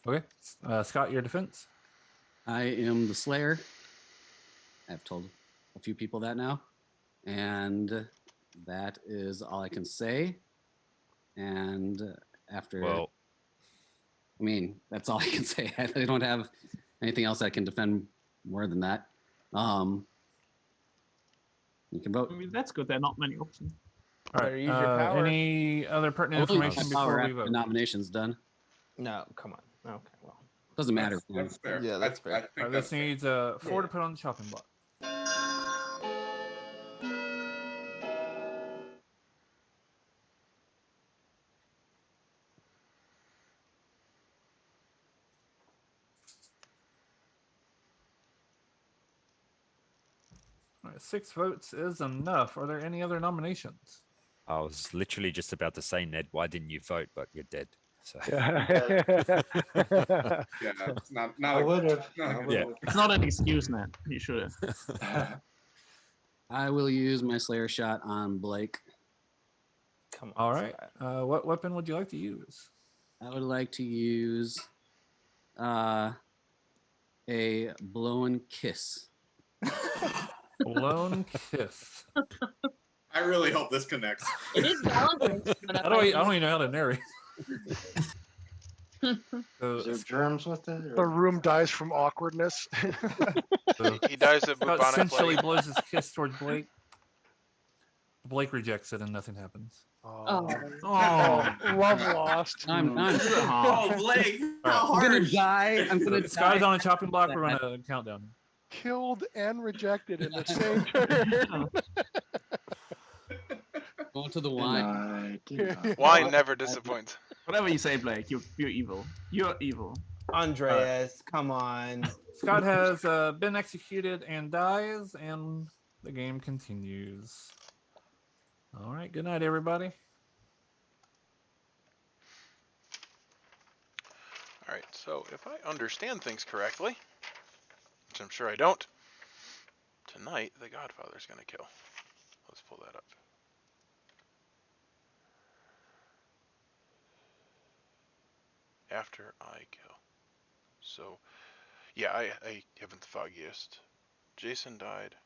Speaker 2: Okay. Scott, your defense.
Speaker 6: I am the Slayer. I've told a few people that now, and that is all I can say. And after,
Speaker 5: Well,
Speaker 6: I mean, that's all I can say. I don't have anything else I can defend more than that. You can vote.
Speaker 9: I mean, that's good. There are not many options.
Speaker 2: All
Speaker 10: Better
Speaker 2: right.
Speaker 10: use your power.
Speaker 2: Any other pertinent
Speaker 6: I'll use
Speaker 2: information
Speaker 6: my power
Speaker 2: before we
Speaker 6: after
Speaker 2: vote?
Speaker 6: the nomination's done.
Speaker 10: No, come on. Okay, well.
Speaker 6: Doesn't matter.
Speaker 12: That's fair.
Speaker 10: Yeah, that's fair.
Speaker 12: I think
Speaker 2: All right,
Speaker 12: that's
Speaker 2: this needs 4
Speaker 10: Yeah.
Speaker 2: to put on the chopping block. All right, 6 votes is enough. Are there any other nominations?
Speaker 5: I was literally just about to say, Ned, why didn't you vote? But you're dead. So
Speaker 12: yeah, not
Speaker 3: I
Speaker 12: a,
Speaker 3: would have.
Speaker 12: not a good
Speaker 5: Yeah.
Speaker 12: one.
Speaker 9: It's not an excuse, Ned. You should have.
Speaker 6: I will use my Slayer shot on Blake.
Speaker 10: Come on.
Speaker 2: All right.
Speaker 10: Scott.
Speaker 2: What weapon would you like to use?
Speaker 6: I would like to use a blown kiss.
Speaker 2: Blown kiss.
Speaker 12: I really hope this connects.
Speaker 4: It is Valentine's.
Speaker 2: I don't even know how to narrate.
Speaker 3: Is there germs with it?
Speaker 7: The
Speaker 3: Or?
Speaker 7: room dies from awkwardness.
Speaker 1: He dies of
Speaker 2: Scott
Speaker 1: bubonic
Speaker 2: essentially
Speaker 1: plague.
Speaker 2: blows his kiss towards Blake. Blake rejects it and nothing happens.
Speaker 4: Oh.
Speaker 7: Oh, love lost.
Speaker 6: I'm
Speaker 12: Oh, Blake, how
Speaker 6: I'm gonna
Speaker 12: harsh.
Speaker 6: die. I'm gonna
Speaker 2: Scott is
Speaker 6: die.
Speaker 2: on a chopping block. We're on a countdown.
Speaker 7: Killed and rejected in the same turn.
Speaker 6: Going to the wine.
Speaker 1: Wine never disappoints.
Speaker 9: Whatever you say, Blake, you're evil. You're evil.
Speaker 10: Andreas, come on.
Speaker 2: Scott has been executed and dies, and the game continues. All right. Good night, everybody.
Speaker 1: All right, so if I understand things correctly, which I'm sure I don't, tonight the Godfather's going to kill. Let's pull that up. After I kill. So, yeah, I haven't the foggiest. Jason died.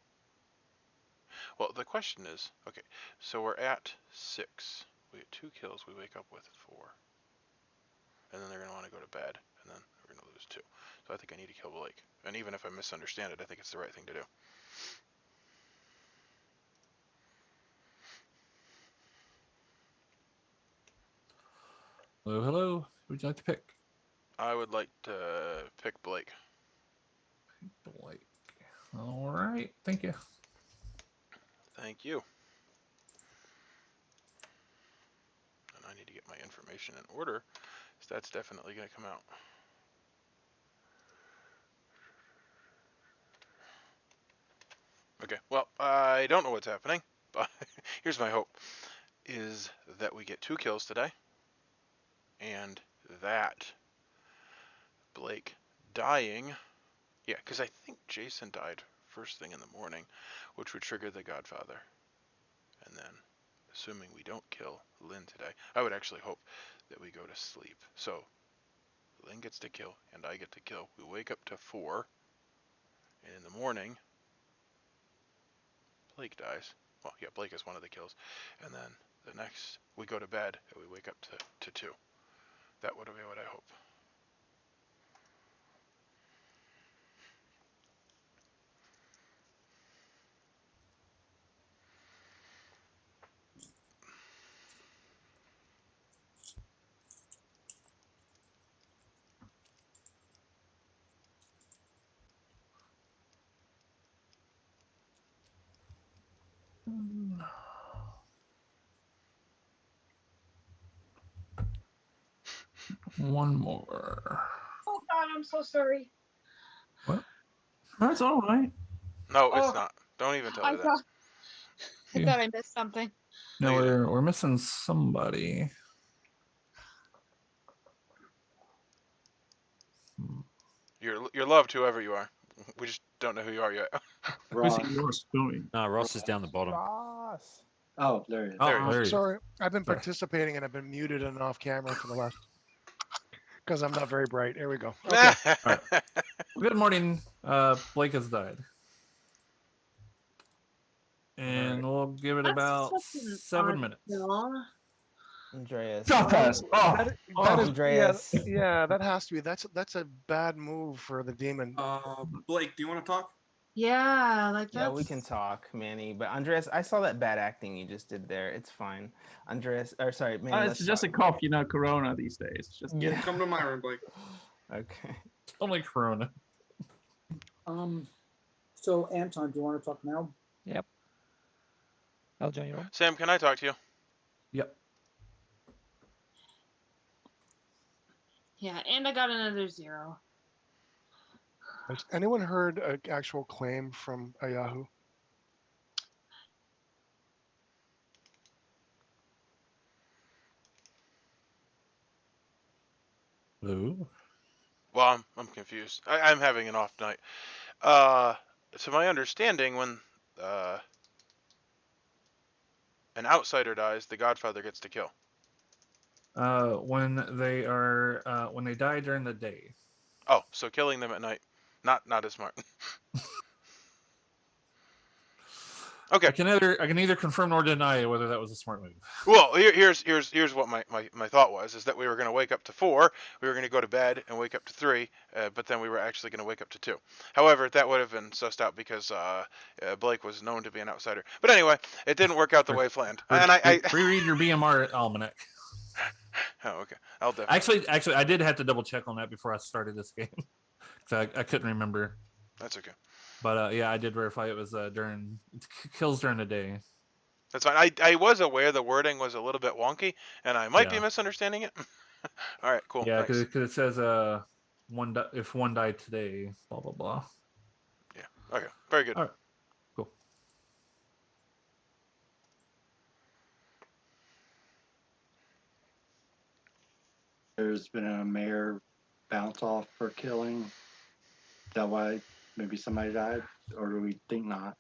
Speaker 1: Well, the question is, okay, so we're at 6. We get 2 kills, we wake up with 4. And then they're going to want to go to bed, and then we're going to lose 2. So I think I need to kill Blake. And even if I misunderstand it, I think it's the right thing to do.
Speaker 2: Hello, hello. Who would you like to pick?
Speaker 1: I would like to pick Blake.
Speaker 2: Blake. All right. Thank you.
Speaker 1: Thank you. And I need to get my information in order, so that's definitely going to come out. Okay, well, I don't know what's happening, but here's my hope, is that we get 2 kills today, and that Blake dying, yeah, because I think Jason died first thing in the morning, which would trigger the Godfather. And then, assuming we don't kill Lynn today, I would actually hope that we go to sleep. So, Lynn gets to kill, and I get to kill. We wake up to 4, and in the morning, Blake dies. Well, yeah, Blake is one of the kills. And then the next, we go to bed, and we wake up to 2. That would be what I hope.
Speaker 2: One more.
Speaker 4: Oh God, I'm so sorry.
Speaker 2: What? That's all right.
Speaker 1: No, it's
Speaker 4: Oh,
Speaker 1: not. Don't even tell
Speaker 4: I
Speaker 1: her that.
Speaker 4: thought I
Speaker 2: Yeah.
Speaker 4: thought I missed something.
Speaker 2: No,
Speaker 1: No, you
Speaker 2: we're missing somebody.
Speaker 1: You're loved, whoever you are. We just don't know who you are yet.
Speaker 9: We see
Speaker 3: Ross.
Speaker 9: Ross going.
Speaker 5: No, Ross is down the bottom.
Speaker 10: Ross.
Speaker 3: Oh, there he is.
Speaker 2: Oh,
Speaker 1: There he is.
Speaker 2: there he is.
Speaker 7: Sorry, I've been
Speaker 2: Sorry.
Speaker 7: participating and I've been muted and off camera for the last because I'm not very bright. Here we go. Okay.
Speaker 2: All right. Good morning. Blake has died. And we'll give it
Speaker 4: That's
Speaker 2: about
Speaker 4: such an
Speaker 2: 7
Speaker 4: odd
Speaker 2: minutes.
Speaker 4: kill.
Speaker 9: Oh,
Speaker 7: That is,
Speaker 9: oh,
Speaker 7: that is
Speaker 10: Andreas.
Speaker 7: yeah, that has to be. That's a bad move for the demon.
Speaker 12: Blake, do you want to talk?
Speaker 4: Yeah, like
Speaker 10: Yeah,
Speaker 4: that's.
Speaker 10: we can talk, Manny. But Andreas, I saw that bad acting you just did there. It's fine. Andreas, or sorry, Manny.
Speaker 9: it's
Speaker 10: let's
Speaker 9: just a
Speaker 10: talk.
Speaker 9: cough, you know, Corona these days. Just
Speaker 10: Yeah.
Speaker 12: Come to my room, Blake.
Speaker 10: Okay.
Speaker 2: Only Corona.
Speaker 11: So Anton, do you want to talk now?
Speaker 13: Yep. I'll join you.
Speaker 1: Sam, can I talk to you?
Speaker 2: Yep.
Speaker 4: Yeah, and I got another 0.
Speaker 7: Has anyone heard an actual claim from a Yahoo?
Speaker 2: Ooh.
Speaker 1: Well, I'm confused. I'm having an off night. To my understanding, when an outsider dies, the Godfather gets to kill.
Speaker 2: When they die during the day.
Speaker 1: Oh, so killing them at night, not as smart. Okay.
Speaker 2: I can either confirm nor deny whether that was a smart move.
Speaker 1: Well, here's what my thought was, is that we were going to wake up to 4, we were going to go to bed and wake up to 3, but then we were actually going to wake up to 2. However, that would have been sussed out because Blake was known to be an outsider. But anyway, it didn't work out the way planned. And I
Speaker 2: reread your BMR almanac.
Speaker 1: Oh, okay. I'll definitely.
Speaker 2: Actually, I did have to double check on that before I started this game. So I couldn't remember.
Speaker 1: That's okay.
Speaker 2: But yeah, I did verify it was during kills during the day.
Speaker 1: That's fine. I was aware the wording was a little bit wonky, and I might be misunderstanding it. All right, cool.
Speaker 2: Yeah,
Speaker 1: Thanks.
Speaker 2: because it says if one died today, blah blah blah.
Speaker 1: Yeah. Okay. Very good.
Speaker 2: All right. Cool.
Speaker 3: There's been a mayor bounce off for killing. Is that why maybe somebody died, or do we think not?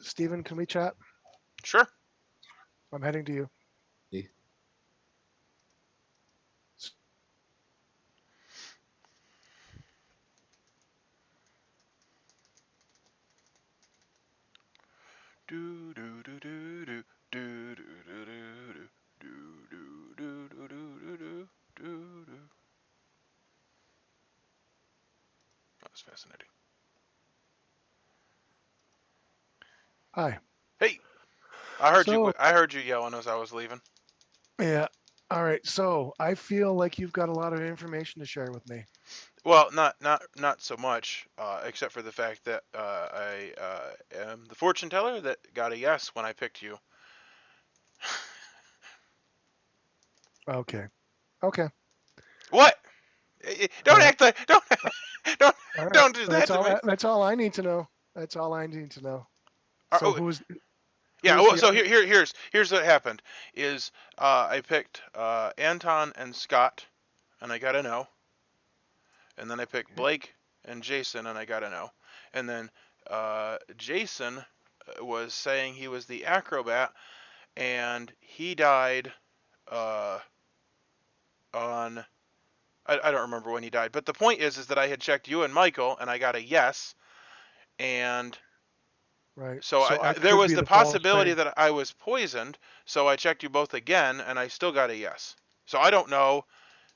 Speaker 7: Steven, can we chat?
Speaker 1: Sure.
Speaker 7: I'm heading to you.
Speaker 1: Do do do do do do do do do do do do do do do. That was fascinating.
Speaker 7: Hi.
Speaker 1: Hey, I heard you yelling as I was leaving.
Speaker 7: Yeah. All right. So I feel like you've got a lot of information to share with me.
Speaker 1: Well, not so much, except for the fact that I am the fortune teller that got a yes when I picked you.
Speaker 7: Okay. Okay.
Speaker 1: What? Don't act like don't
Speaker 7: All right.
Speaker 1: don't do that
Speaker 7: That's
Speaker 1: to
Speaker 7: all.
Speaker 1: me.
Speaker 7: That's all I need to know. That's all I need to know. So who's?
Speaker 1: Yeah.
Speaker 7: who's
Speaker 1: Well,
Speaker 7: the
Speaker 1: so
Speaker 7: other-
Speaker 1: here's what happened. Is I picked Anton and Scott, and I got a no. And then I picked Blake and Jason, and I got a no. And then Jason was saying he was the acrobat, and he died on. I don't remember when he died, but the point is that I had checked you and Michael, and I got a yes, and
Speaker 7: Right.
Speaker 1: so there
Speaker 7: could
Speaker 1: was
Speaker 7: be
Speaker 1: the
Speaker 7: false
Speaker 1: possibility
Speaker 7: pay.
Speaker 1: that I was poisoned. So I checked you both again, and I still got a yes. So I don't know.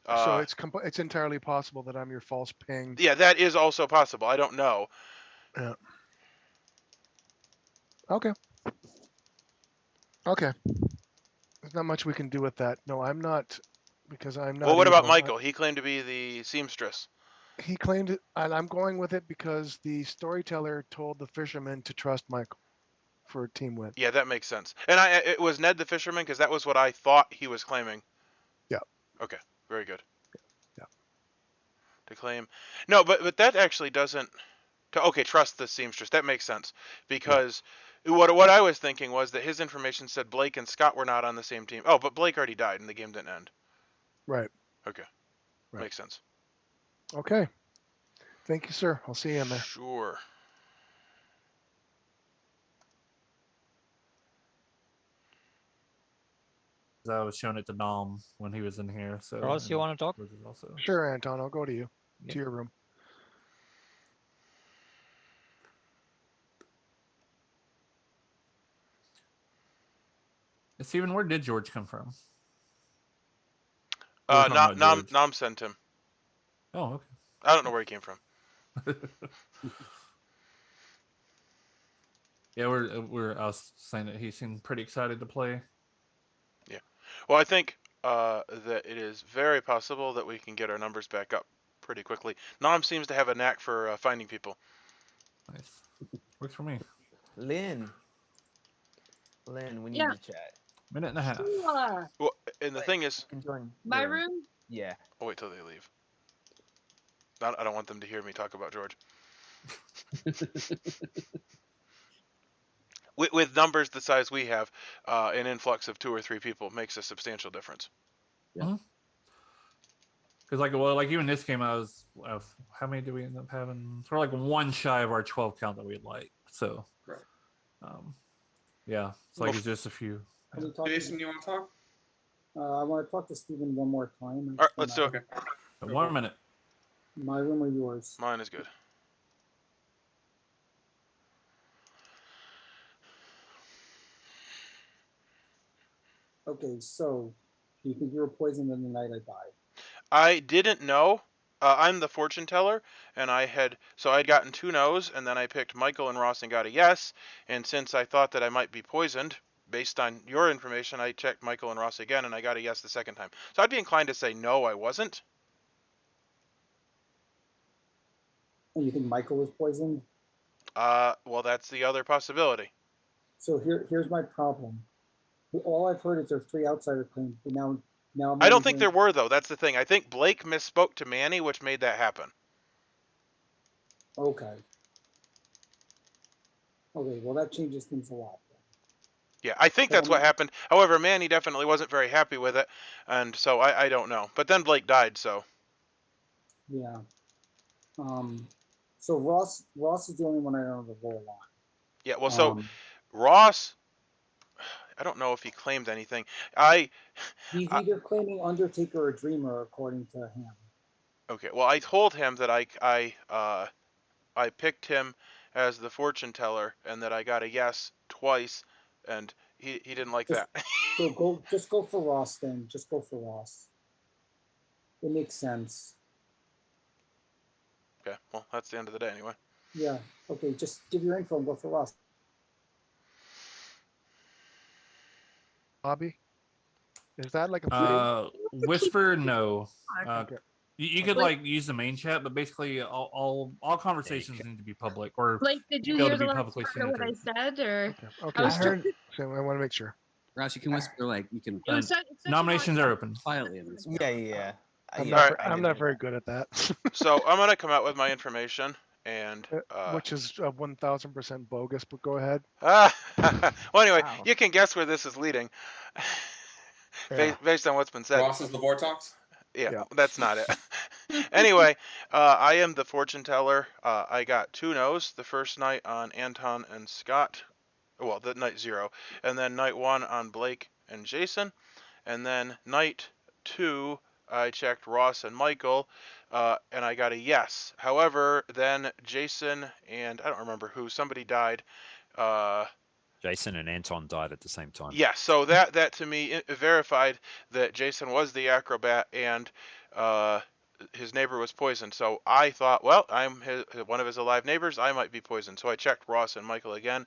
Speaker 7: So it's entirely possible that I'm your false ping.
Speaker 1: Yeah, that is also possible. I don't know.
Speaker 7: Yeah. Okay. Okay. There's not much we can do with that. No, I'm not, because I'm not.
Speaker 1: Well, what about
Speaker 7: evil.
Speaker 1: Michael? He claimed to be the seamstress.
Speaker 7: He claimed it, and I'm going with it because the storyteller told the fisherman to trust Michael. for a team win.
Speaker 1: Yeah, that makes sense. And it was Ned the fisherman because that was what I thought he was claiming.
Speaker 7: Yeah.
Speaker 1: Okay. Very good.
Speaker 7: Yeah.
Speaker 1: To claim. No, but that actually doesn't. Okay, trust the seamstress. That makes sense because what I was thinking was that his information said Blake and Scott were not on the same team. Oh, but Blake already died and the game didn't end.
Speaker 7: Right.
Speaker 1: Okay.
Speaker 7: Right.
Speaker 1: Makes sense.
Speaker 7: Okay. Thank you, sir. I'll see you in there.
Speaker 1: Sure.
Speaker 2: I was showing it to Dom when he was in here. So
Speaker 13: Ross, you want to talk?
Speaker 2: Also...
Speaker 7: Sure, Anton. I'll go to you,
Speaker 2: Yeah.
Speaker 7: to your room.
Speaker 2: Steven, where did George come from? We were talking about George.
Speaker 1: Nom sent him.
Speaker 2: Oh, okay.
Speaker 1: I don't know where he came from.
Speaker 2: Yeah, I was saying that he seemed pretty excited to play.
Speaker 1: Yeah. Well, I think that it is very possible that we can get our numbers back up pretty quickly. Nom seems to have a knack for finding people.
Speaker 2: Nice. Works for me.
Speaker 10: Lynn, we need
Speaker 4: Yeah.
Speaker 10: to chat.
Speaker 2: Minute and a half.
Speaker 4: Sure.
Speaker 1: Well, and the thing is,
Speaker 10: You can join
Speaker 4: My
Speaker 10: your
Speaker 4: room?
Speaker 10: Yeah.
Speaker 1: I'll wait till they leave. I don't want them to hear me talk about George. With numbers the size we have, an influx of 2 or 3 people makes a substantial difference.
Speaker 2: Yeah. Because like even this game, I was how many did we end up having? So we're like one shy of our 12 count that we'd like. So,
Speaker 12: Right.
Speaker 2: Yeah, it's like it's just a few.
Speaker 11: Can we talk
Speaker 12: Jason, you want to talk?
Speaker 11: I want to talk to Steven one more time.
Speaker 1: All right, let's do it.
Speaker 12: Okay.
Speaker 2: 1 minute.
Speaker 11: My room or yours?
Speaker 1: Mine is good.
Speaker 11: Okay, so do you think you were poisoned in the night I died?
Speaker 1: I didn't know. I'm the fortune teller, and I'd gotten 2 no's, and then I picked Michael and Ross and got a yes. And since I thought that I might be poisoned, based on your information, I checked Michael and Ross again, and I got a yes the second time. So I'd be inclined to say no, I wasn't.
Speaker 11: And you think Michael was poisoned?
Speaker 1: Well, that's the other possibility.
Speaker 11: So here's my problem. All I've heard is there's 3 outsider claims, but now
Speaker 1: I don't think there were, though. That's the thing. I think Blake misspoke to Manny, which made that happen.
Speaker 11: Okay. Okay, well that changes things a lot.
Speaker 1: Yeah, I think that's what happened. However, Manny definitely wasn't very happy with it, and so I don't know. But then Blake died, so.
Speaker 11: Yeah. So Ross is the only one I know the roll on.
Speaker 1: Yeah, well, so Ross, I don't know if he claimed anything.
Speaker 11: He's either claiming Undertaker or Dreamer, according to him.
Speaker 1: Okay, well, I told him that I picked him as the fortune teller, and that I got a yes twice, and he didn't like that.
Speaker 11: So just go for Ross then. Just go for Ross. It makes sense.
Speaker 1: Okay, well, that's the end of the day anyway.
Speaker 11: Yeah. Okay, just give your info and go for Ross.
Speaker 7: Bobby, is that like a
Speaker 2: whisper? No.
Speaker 7: Okay.
Speaker 2: You could like use the main chat, but basically all conversations need to be public, or
Speaker 4: Like, did you hear the last part of what I said, or?
Speaker 7: Okay. I heard. So I want to make sure.
Speaker 6: Ross, you can whisper like you can.
Speaker 4: It was such a
Speaker 2: Nominations are open.
Speaker 6: Quietly.
Speaker 10: Yeah.
Speaker 7: I'm not very good at that.
Speaker 1: So I'm gonna come out with my information, and
Speaker 7: which is 1000% bogus. But go ahead.
Speaker 1: well, anyway, you can guess where this is leading, based on what's been said.
Speaker 12: Ross is the Vortox?
Speaker 1: Yeah, that's not it. Anyway, I am the fortune teller. I got 2 no's the first night on Anton and Scott. Well, the night 0, and then night 1 on Blake and Jason, and then night 2 I checked Ross and Michael, and I got a yes. However, then Jason and I don't remember who, somebody died.
Speaker 5: Jason and Anton died at the same time.
Speaker 1: Yeah, so that to me verified that Jason was the acrobat, and his neighbor was poisoned. So I thought, well, I'm one of his alive neighbors. I might be poisoned. So I checked Ross and Michael again,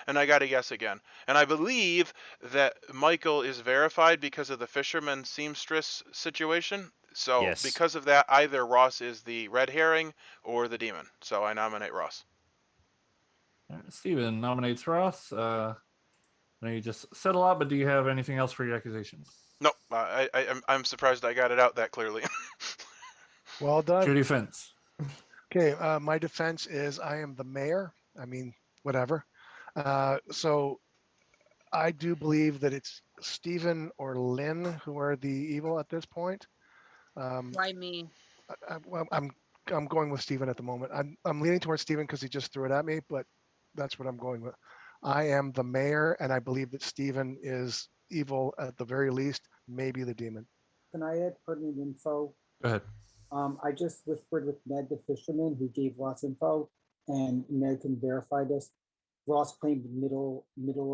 Speaker 1: and I got a yes again. And I believe that Michael is verified because of the fisherman seamstress situation. So
Speaker 5: Yes.
Speaker 1: because of that, either Ross is the red herring or the demon. So I nominate Ross.
Speaker 2: Steven nominates Ross. I know you just said a lot, but do you have anything else for your accusation?
Speaker 1: Nope. I'm surprised I got it out that clearly.
Speaker 7: Well
Speaker 2: Your
Speaker 7: done.
Speaker 2: defense.
Speaker 7: Okay, my defense is I am the mayor. I mean, whatever. So I do believe that it's Stephen or Lynn who are the evil at this point.
Speaker 4: Why me?
Speaker 7: I'm going with Stephen at the moment. I'm leaning towards Stephen because he just threw it at me, but that's what I'm going with. I am the mayor, and I believe that Stephen is evil at the very least, maybe the demon.
Speaker 11: Can I add pertinent info?
Speaker 2: Go ahead.
Speaker 11: I just whispered with Ned the fisherman who gave Ross info, and Ned can verify this. Ross claimed the middle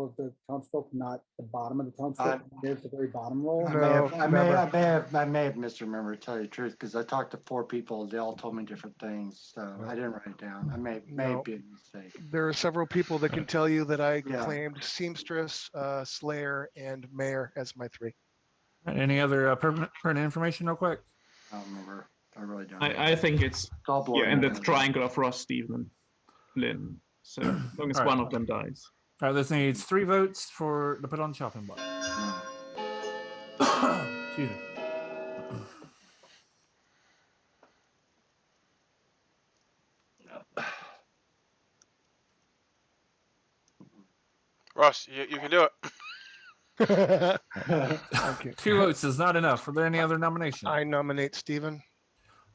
Speaker 11: of the townsfolk, not the bottom of the townsfolk. There's the very bottom roll.
Speaker 3: I may have misremembered, to tell you the truth, because I talked to 4 people. They all told me different things, so I didn't write it down. I may be a mistake.
Speaker 7: There are several people that can tell you that I
Speaker 3: Yeah.
Speaker 7: claimed Seamstress, Slayer, and Mayor as my 3.
Speaker 2: Any other pertinent information, real quick?
Speaker 3: I don't remember. I really don't.
Speaker 9: I think it's in the triangle of Ross, Stephen, Lynn. So as long as one of them dies.
Speaker 2: All right, this needs 3 votes to put on the chopping block. Excuse me.
Speaker 1: Ross, you can do it.
Speaker 7: Okay.
Speaker 2: 2 votes is not enough. Are there any other nominations?
Speaker 7: I nominate Stephen.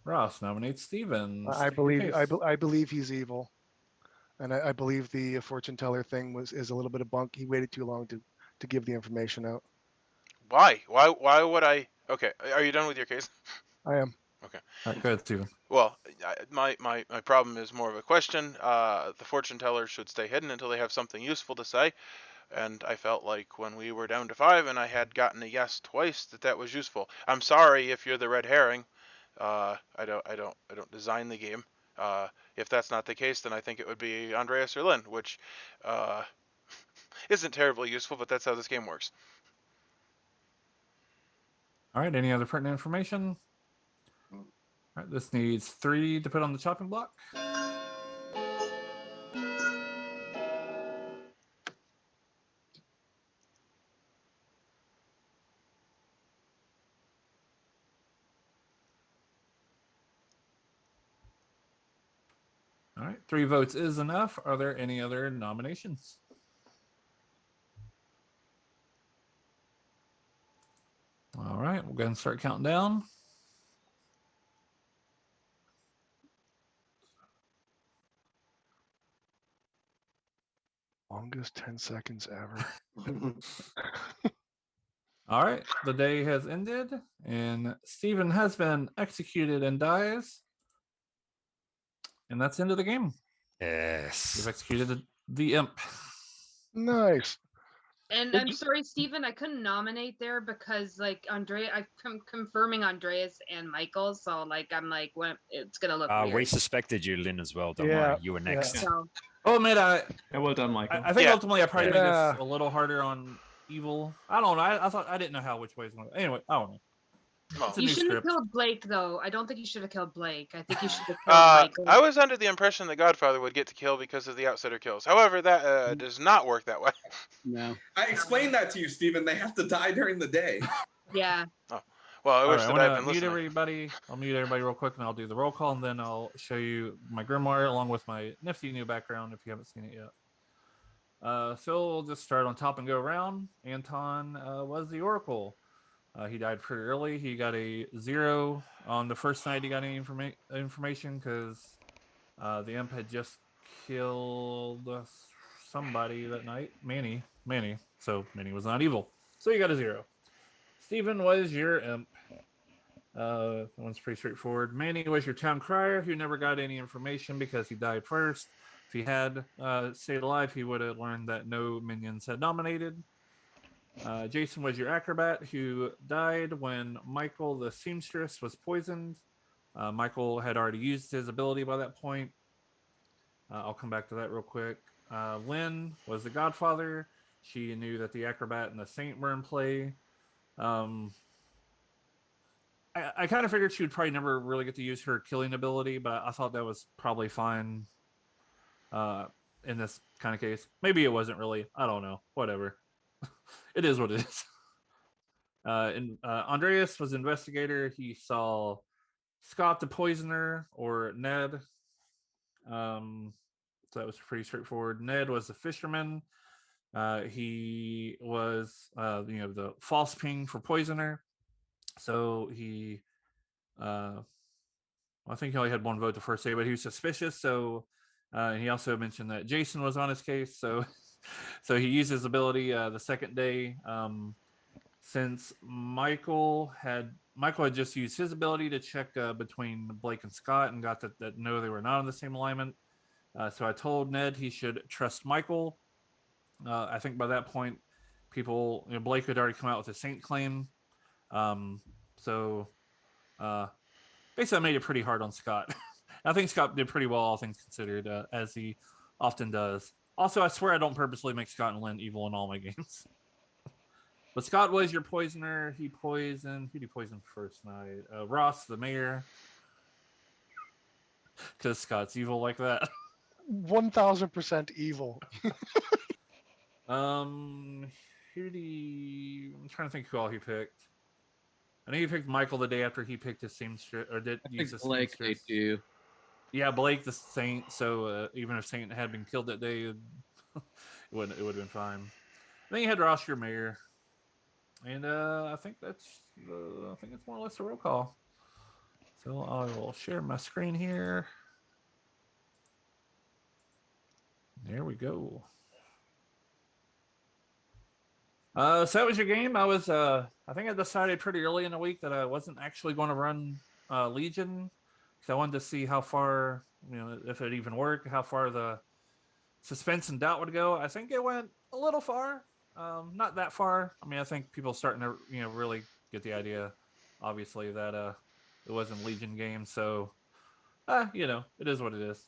Speaker 2: Ross nominates Stephen.
Speaker 7: I believe he's evil, and I believe the fortune teller thing is a little bit of bunk. He waited too long to give the information out.
Speaker 1: Why? Why would I? Okay, are you done with your case?
Speaker 7: I am.
Speaker 1: Okay.
Speaker 2: All right, go ahead, Stephen.
Speaker 1: Well, my problem is more of a question. The fortune teller should stay hidden until they have something useful to say. And I felt like when we were down to 5 and I had gotten a yes twice that was useful. I'm sorry if you're the red herring. I don't design the game. If that's not the case, then I think it would be Andreas or Lynn, which isn't terribly useful, but that's how this game works.
Speaker 2: All right, any other pertinent information? All right, this needs 3 to put on the chopping block. All right, 3 votes is enough. Are there any other nominations? All right, we'll go ahead and start counting down.
Speaker 7: Longest 10 seconds ever.
Speaker 2: All right, the day has ended, and Stephen has been executed and dies. And that's the end of the game.
Speaker 5: Yes.
Speaker 2: You've executed the imp.
Speaker 7: Nice.
Speaker 4: And I'm sorry, Stephen, I couldn't nominate there because I'm confirming Andreas and Michael, so I'm like, when it's gonna look weird.
Speaker 5: We suspected you, Lynn, as well. Don't worry, you were next.
Speaker 4: Yeah. So,
Speaker 2: Oh, man,
Speaker 9: well done, Michael.
Speaker 2: I think ultimately I probably made this a little harder on evil. I don't know. I thought I didn't know how which way it's going. Anyway, I don't know.
Speaker 4: You shouldn't have killed Blake, though. I don't think you should have killed Blake. I think you should have killed Michael.
Speaker 1: I was under the impression that Godfather would get to kill because of the outsider kills. However, that does not work that way.
Speaker 6: No.
Speaker 12: I explained that to you, Stephen. They have to die during the day.
Speaker 4: Yeah.
Speaker 1: Oh. Well, I wish that I'd been listening.
Speaker 2: Everybody. I'll mute everybody real quick, and I'll do the roll call, and then I'll show you my grimoire along with my nifty new background if you haven't seen it yet. So we'll just start on top and go around. Anton was the Oracle. He died pretty early. He got a 0 on the first night he got any information because the imp had just killed somebody that night. Manny. So Manny was not evil. So he got a 0. Stephen was your imp. That one's pretty straightforward. Manny was your town crier who never got any information because he died first. If he had stayed alive, he would have learned that no minions had nominated. Jason was your acrobat who died when Michael the seamstress was poisoned. Michael had already used his ability by that point. I'll come back to that real quick. Lynn was the godfather. She knew that the acrobat and the saint were in play. I kind of figured she would probably never really get to use her killing ability, but I thought that was probably fine. in this kind of case. Maybe it wasn't really. I don't know. Whatever. It is what it is. Andreas was investigator. He saw Scott the poisoner or Ned. So that was pretty straightforward. Ned was the fisherman. He was the false ping for poisoner. So he I think he only had one vote the first day, but he was suspicious. So he also mentioned that Jason was on his case. So so he used his ability the second day. Since Michael had just used his ability to check between Blake and Scott and got that no, they were not on the same alignment. So I told Ned he should trust Michael. I think by that point, Blake had already come out with a Saint claim. So basically, I made it pretty hard on Scott. I think Scott did pretty well, all things considered, as he often does. Also, I swear I don't purposely make Scott and Lynn evil in all my games. But Scott was your poisoner. He poisoned. Who did he poison first night? Ross, the mayor. Because Scott's evil like that.
Speaker 7: 1000% evil.
Speaker 2: I'm trying to think who all he picked. I know he picked Michael the day after he picked his seamstress, or did use the
Speaker 6: Blake day
Speaker 2: seamstress.
Speaker 6: too.
Speaker 2: Yeah, Blake the Saint. So even if Saint had been killed that day, it would have been fine. Then you had Ross, your mayor, and I think that's more or less a roll call. So I will share my screen here. There we go. So that was your game. I was I think I decided pretty early in the week that I wasn't actually going to run Legion because I wanted to see how far, if it even worked, how far the suspense and doubt would go. I think it went a little far, not that far. I mean, I think people starting to really get the idea, obviously, that it wasn't Legion game. So it is what it is.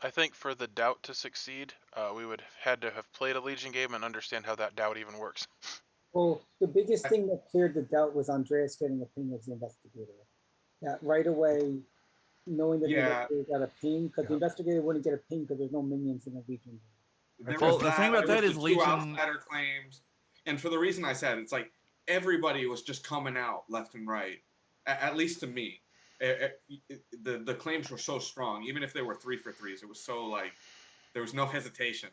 Speaker 1: I think for the doubt to succeed, we would had to have played a Legion game and understand how that doubt even works.
Speaker 11: Well, the biggest thing that cleared the doubt was Andreas getting a ping as the investigator. That right away, knowing that the investigator got a ping, because the investigator wouldn't get a ping because there's no minions in the Legion game.
Speaker 2: The thing about that is Legion
Speaker 12: outsider claims, and for the reason I said, it's like everybody was just coming out left and right. At least to me. The claims were so strong, even if they were 3 for 3s. It was so like there was no hesitation.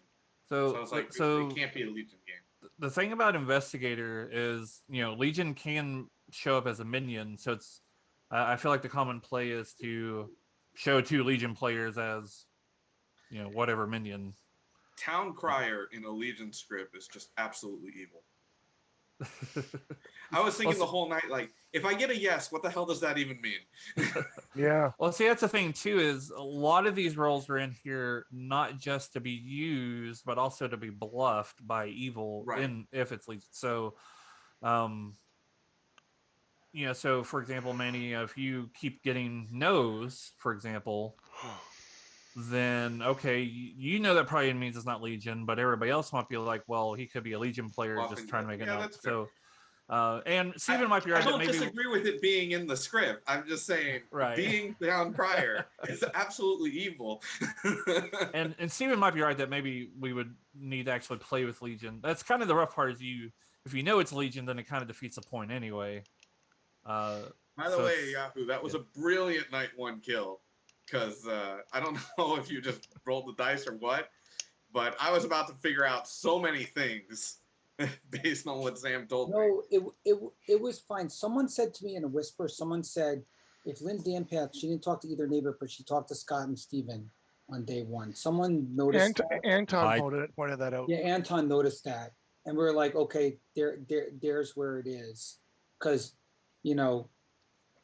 Speaker 12: So I was like, it can't be a Legion game.
Speaker 2: The thing about Investigator is, Legion can show up as a minion. So it's, I feel like the common play is to show 2 Legion players as, whatever minion.
Speaker 12: Town Crier in a Legion script is just absolutely evil. I was thinking the whole night, like, if I get a yes, what the hell does that even mean?
Speaker 7: Yeah.
Speaker 2: Well, see, that's the thing, too, is a lot of these roles are in here not just to be used, but also to be bluffed by evil,
Speaker 12: right.
Speaker 2: if it's Legion. So, so, for example, Manny, if you keep getting no's, for example, then, okay, that probably means it's not Legion, but everybody else might be like, well, he could be a Legion player just trying to make it up. So, and Steven might be right.
Speaker 12: I don't disagree with it being in the script. I'm just saying, being Town Crier is absolutely evil.
Speaker 2: and Steven might be right that maybe we would need to actually play with Legion. That's kind of the rough part. Is if you know it's Legion, then it kind of defeats the point anyway.
Speaker 12: By the way, Yahoo, that was a brilliant night 1 kill. Because I don't know if you just rolled the dice or what, but I was about to figure out so many things based on what Sam told me.
Speaker 11: No, it was fine. Someone said to me in a whisper, someone said, if Lynn Empath, she didn't talk to either neighbor, but she talked to Scott and Steven on day 1. Someone noticed that.
Speaker 7: Anton pointed that out.
Speaker 11: Yeah, Anton noticed that. And we were like, okay, there's where it is. Because,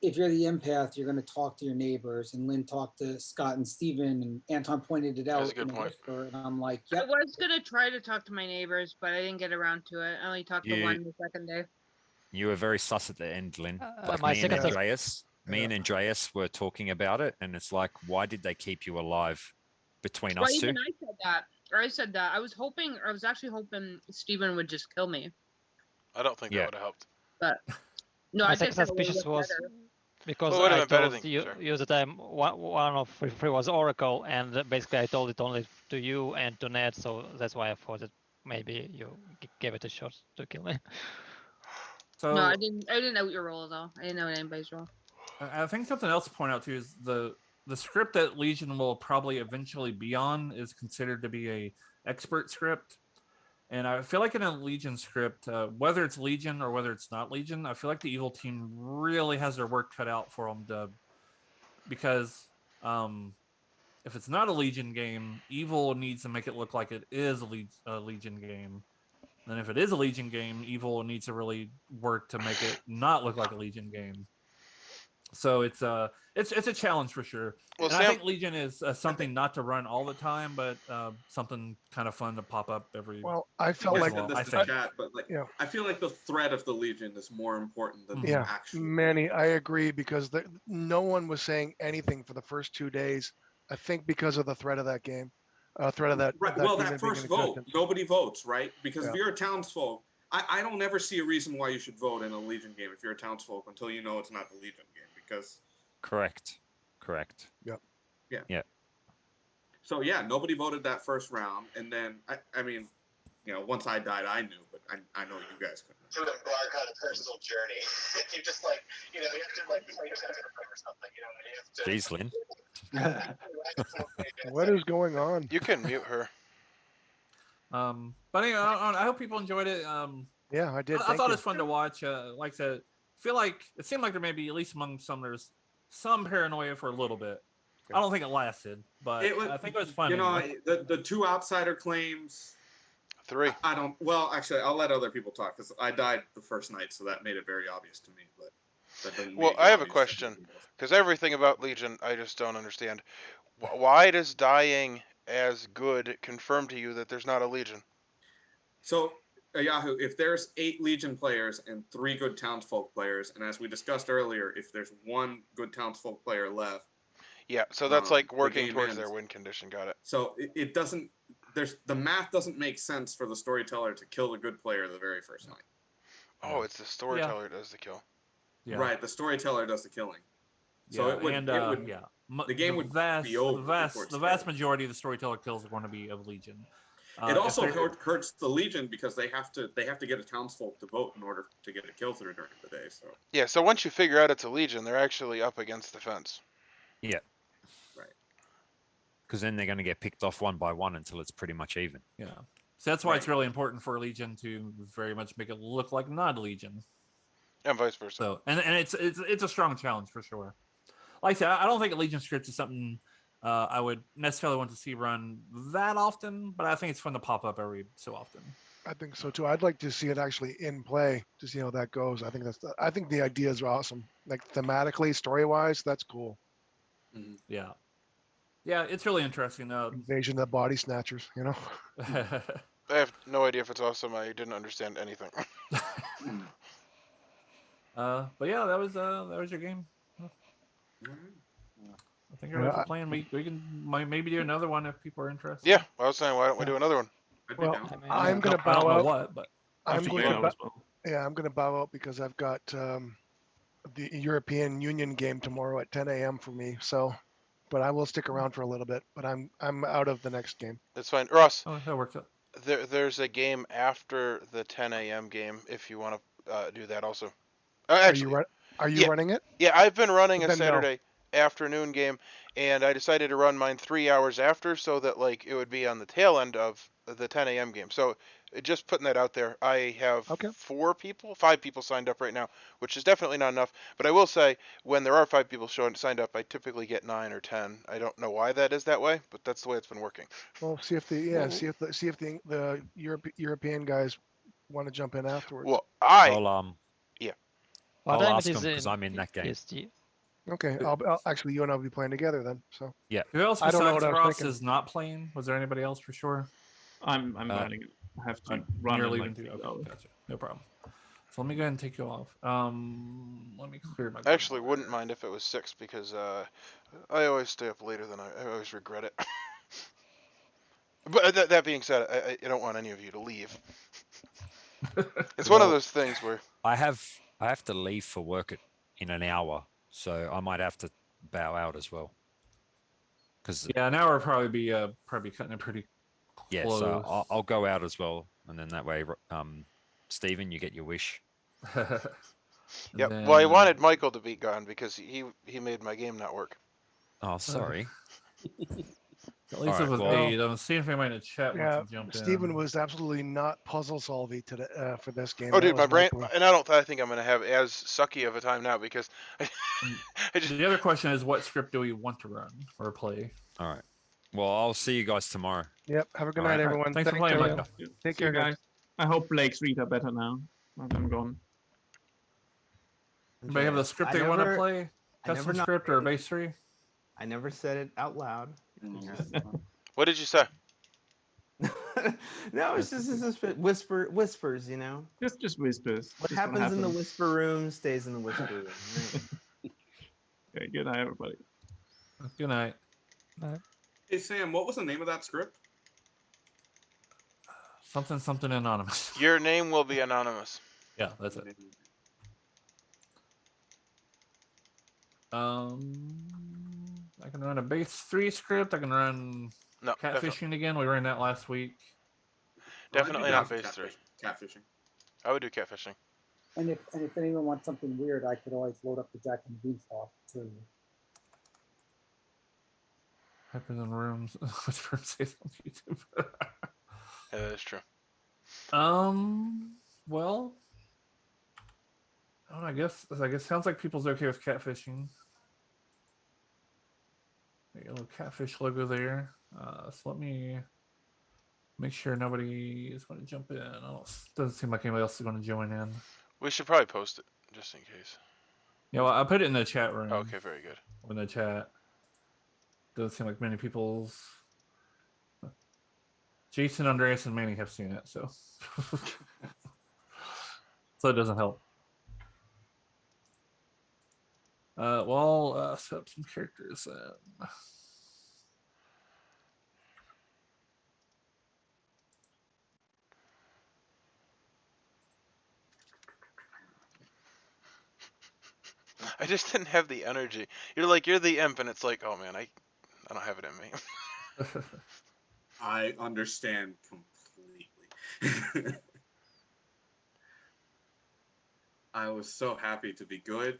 Speaker 11: if you're the empath, you're going to talk to your neighbors. And Lynn talked to Scott and Steven, and Anton pointed it out.
Speaker 1: That's a good point.
Speaker 11: Whisper, and I'm like, yep.
Speaker 4: I was going to try to talk to my neighbors, but I didn't get around to it. I only talked to one the second day.
Speaker 5: You were very sus at the end, Lynn. Like
Speaker 13: my
Speaker 5: me and
Speaker 13: second thing-
Speaker 5: Andreas. Me and Andreas were talking about it, and it's like, why did they keep you alive between us two?
Speaker 4: Even I said that. I said that. I was actually hoping Steven would just kill me.
Speaker 1: I don't think that would have helped.
Speaker 4: But no,
Speaker 13: My
Speaker 4: I
Speaker 13: second
Speaker 4: think that would
Speaker 13: suspicious
Speaker 4: look
Speaker 13: was
Speaker 4: better.
Speaker 13: Because
Speaker 1: What would have
Speaker 13: I
Speaker 1: been better
Speaker 13: told
Speaker 1: than
Speaker 13: you,
Speaker 1: sure.
Speaker 13: that one of three was Oracle, and basically I told it only to you and to Ned, so that's why I thought that maybe you gave it a shot to kill me.
Speaker 2: So
Speaker 4: No, I didn't know what your role though. I didn't know anybody's role.
Speaker 2: I think something else to point out too is the script that Legion will probably eventually be on is considered to be a expert script. And I feel like in a Legion script, whether it's Legion or whether it's not Legion, I feel like the evil team really has their work cut out for them because if it's not a Legion game, evil needs to make it look like it is a Legion game. Then if it is a Legion game, evil needs to really work to make it not look like a Legion game. So it's a challenge for sure.
Speaker 1: Well,
Speaker 2: and
Speaker 1: Sam,
Speaker 2: I think Legion is something not to run all the time, but something kind of fun to pop up every.
Speaker 7: Well, I felt
Speaker 12: I
Speaker 7: like
Speaker 12: said this
Speaker 2: I
Speaker 12: in
Speaker 2: think.
Speaker 12: chat, but like,
Speaker 7: Yeah.
Speaker 12: I feel like the threat of the Legion is more important than the
Speaker 7: Yeah,
Speaker 12: actual.
Speaker 7: Manny, I agree because no one was saying anything for the first 2 days. I think because of the threat of that game, threat of that.
Speaker 12: Right.
Speaker 7: That
Speaker 12: Well,
Speaker 7: demon
Speaker 12: that
Speaker 7: being
Speaker 12: first
Speaker 7: in
Speaker 12: vote,
Speaker 7: existence.
Speaker 12: nobody votes, right? Because
Speaker 7: Yeah.
Speaker 12: if you're a townsfolk, I don't ever see a reason why you should vote in a Legion game if you're a townsfolk until you know it's not the Legion game. Because
Speaker 5: Correct.
Speaker 7: Yep.
Speaker 12: Yeah.
Speaker 5: Yeah.
Speaker 12: So yeah, nobody voted that first round, and then I mean, you know, once I died, I knew, but I know you guys couldn't.
Speaker 14: To embark on a personal journey. You just like, you know, you have to like play or something, you know, you have to.
Speaker 5: Jeez, Lynn.
Speaker 7: What is going on?
Speaker 1: you can mute her.
Speaker 2: But anyway, I hope people enjoyed it.
Speaker 7: Yeah, I did.
Speaker 2: I
Speaker 7: Thank
Speaker 2: thought
Speaker 7: you.
Speaker 2: it was fun to watch. Like I said, feel like it seemed like there may be, at least among some, there's some paranoia for a little bit. I don't think it lasted, but I think it was fun.
Speaker 12: You know,
Speaker 2: anyway.
Speaker 12: the two outsider claims.
Speaker 1: 3.
Speaker 12: I don't. Well, actually, I'll let other people talk because I died the first night, so that made it very obvious to me. But that doesn't
Speaker 1: Well,
Speaker 12: make it
Speaker 1: I have a
Speaker 12: obvious to
Speaker 1: question
Speaker 12: everybody else.
Speaker 1: because everything about Legion I just don't understand. Why does dying as good confirm to you that there's not a Legion?
Speaker 12: So, Yahoo, if there's 8 Legion players and 3 good townsfolk players, and as we discussed earlier, if there's 1 good townsfolk player left.
Speaker 1: Yeah, so that's like
Speaker 12: the
Speaker 1: working
Speaker 12: game
Speaker 1: towards
Speaker 12: ends.
Speaker 1: their win condition. Got it.
Speaker 12: So it doesn't. The math doesn't make sense for the storyteller to kill the good player the very first night.
Speaker 1: Oh, it's the storyteller that does the kill.
Speaker 2: Yeah.
Speaker 12: Right, the storyteller does the killing. So
Speaker 2: Yeah,
Speaker 12: it would.
Speaker 2: and
Speaker 12: yeah. The game would be over.
Speaker 2: The vast majority of the storyteller kills are going to be of Legion.
Speaker 12: It also hurts the Legion because they have to get a townsfolk to vote in order to get a kill through during the day. So
Speaker 1: Yeah, so once you figure out it's a Legion, they're actually up against the fence.
Speaker 5: Yeah.
Speaker 12: Right.
Speaker 5: Because then they're going to get picked off one by one until it's pretty much even.
Speaker 2: Yeah. So that's why it's really important for Legion to very much make it look like not Legion.
Speaker 1: And vice versa.
Speaker 2: So and it's a strong challenge for sure. Like I said, I don't think a Legion script is something I would necessarily want to see run that often, but I think it's fun to pop up every so often.
Speaker 7: I think so too. I'd like to see it actually in play to see how that goes. I think the ideas are awesome. Like thematically, story wise, that's cool.
Speaker 12: Mm-hmm.
Speaker 2: Yeah. Yeah, it's really interesting.
Speaker 7: Invasion of the Body Snatchers, you know.
Speaker 1: I have no idea if it's awesome. I didn't understand anything.
Speaker 2: But yeah, that was your game. I think you're ready for playing. We can maybe do another one if people are interested.
Speaker 1: Yeah, I was saying, why don't we do another one?
Speaker 7: Well, I'm gonna bow out.
Speaker 2: I don't know what, but
Speaker 7: I'm going to bow out because I've got the European Union game tomorrow at 10 a.m. for me. So, but I will stick around for a little bit. But I'm out of the next game.
Speaker 1: That's fine, Ross.
Speaker 2: Oh, that works out.
Speaker 1: There's a game after the 10 a.m. game if you want to do that also. Actually,
Speaker 7: are you running it?
Speaker 1: Yeah, I've been running a
Speaker 7: Then no.
Speaker 1: Saturday afternoon game, and I decided to run mine 3 hours after so that like it would be on the tail end of the 10 a.m. game. So just putting that out there. I have 5 people signed up right now, which is definitely not enough. But I will say, when there are 5 people signed up, I typically get 9 or 10. I don't know why that is that way, but that's the way it's been working.
Speaker 7: Well, see if the European guys want to jump in afterwards.
Speaker 1: Well,
Speaker 5: I'll ask them because I'm in that game.
Speaker 7: Okay, I'll actually you and I'll be playing together then. So
Speaker 5: yeah.
Speaker 2: Who else
Speaker 7: I don't know
Speaker 2: besides
Speaker 7: what I was
Speaker 2: Ross
Speaker 7: thinking.
Speaker 2: is not playing? Was there anybody else for sure?
Speaker 9: I'm running it. I have to run
Speaker 2: You're
Speaker 9: in
Speaker 2: leaving
Speaker 9: like
Speaker 2: too.
Speaker 9: 3
Speaker 2: Okay,
Speaker 9: hours.
Speaker 2: gotcha. No problem. So let me go ahead and take you off. Let me clear my.
Speaker 1: I actually wouldn't mind if it was 6 because I always stay up later than I always regret it. But that being said, I don't want any of you to leave. It's one of those things where
Speaker 5: I have to leave for work in an hour, So I might have to bow out as well. Because
Speaker 2: Yeah, now we're probably cutting it pretty
Speaker 5: yeah,
Speaker 2: close.
Speaker 5: so I'll go out as well, and then that way, Stephen, you get your wish.
Speaker 1: Yep. Well, I wanted Michael to be gone because he made my game not work.
Speaker 5: Oh, sorry.
Speaker 2: At least it was 8. I'm seeing if anybody in the chat wants
Speaker 7: Yeah,
Speaker 2: to jump
Speaker 7: Steven
Speaker 2: in.
Speaker 7: was absolutely not puzzle solving today for this game.
Speaker 1: Oh,
Speaker 7: That
Speaker 1: dude, my
Speaker 7: was
Speaker 1: brain,
Speaker 7: Michael.
Speaker 1: and I think I'm gonna have as sucky of a time now because
Speaker 2: The other question is, what script do we want to run or play?
Speaker 5: All right. Well, I'll see you guys tomorrow.
Speaker 7: Yep. Have a good
Speaker 5: All
Speaker 7: night,
Speaker 5: right.
Speaker 7: everyone.
Speaker 2: Thanks for playing,
Speaker 7: Daniel.
Speaker 2: Michael.
Speaker 7: Take
Speaker 9: See you
Speaker 7: care,
Speaker 9: guys. I hope Blake's read are better now. I'm gone.
Speaker 2: Anybody have the script they want to play? Custom script or base 3?
Speaker 10: I never said it out loud.
Speaker 1: What did you say?
Speaker 10: No, it's just whispers, you know.
Speaker 9: Just whispers.
Speaker 10: What
Speaker 9: Just
Speaker 10: happens in the whisper room stays in the whisper room. Right?
Speaker 9: Okay, good night, everybody.
Speaker 2: Good night.
Speaker 12: Hey Sam, what was the name of that script?
Speaker 2: Something anonymous.
Speaker 1: Your name will be anonymous.
Speaker 2: Yeah, that's it. I can run a base 3 script. I can run catfishing again. We ran that last week.
Speaker 1: Definitely not base 3.
Speaker 12: Catfishing.
Speaker 1: I would do catfishing.
Speaker 11: And if anyone wants something weird, I could always load up the Jack and the Beanstalk too.
Speaker 2: Happens in rooms. Which room says on YouTube?
Speaker 1: Yeah, that is true.
Speaker 2: Well, I guess sounds like people's okay with catfishing. Got a little catfish logo there. So let me make sure nobody is going to jump in. Doesn't seem like anybody else is going to join in.
Speaker 1: We should probably post it just in case.
Speaker 2: Yeah, well, I put it in the chat room.
Speaker 1: Okay, very good.
Speaker 2: In the chat. Doesn't seem like many people's. Jason, Andreas, and Manny have seen it, so so it doesn't help. Well, set up some characters then.
Speaker 1: I just didn't have the energy. You're the imp, and it's like, oh man, I don't have it in me.
Speaker 12: I understand completely. I was so happy to be good.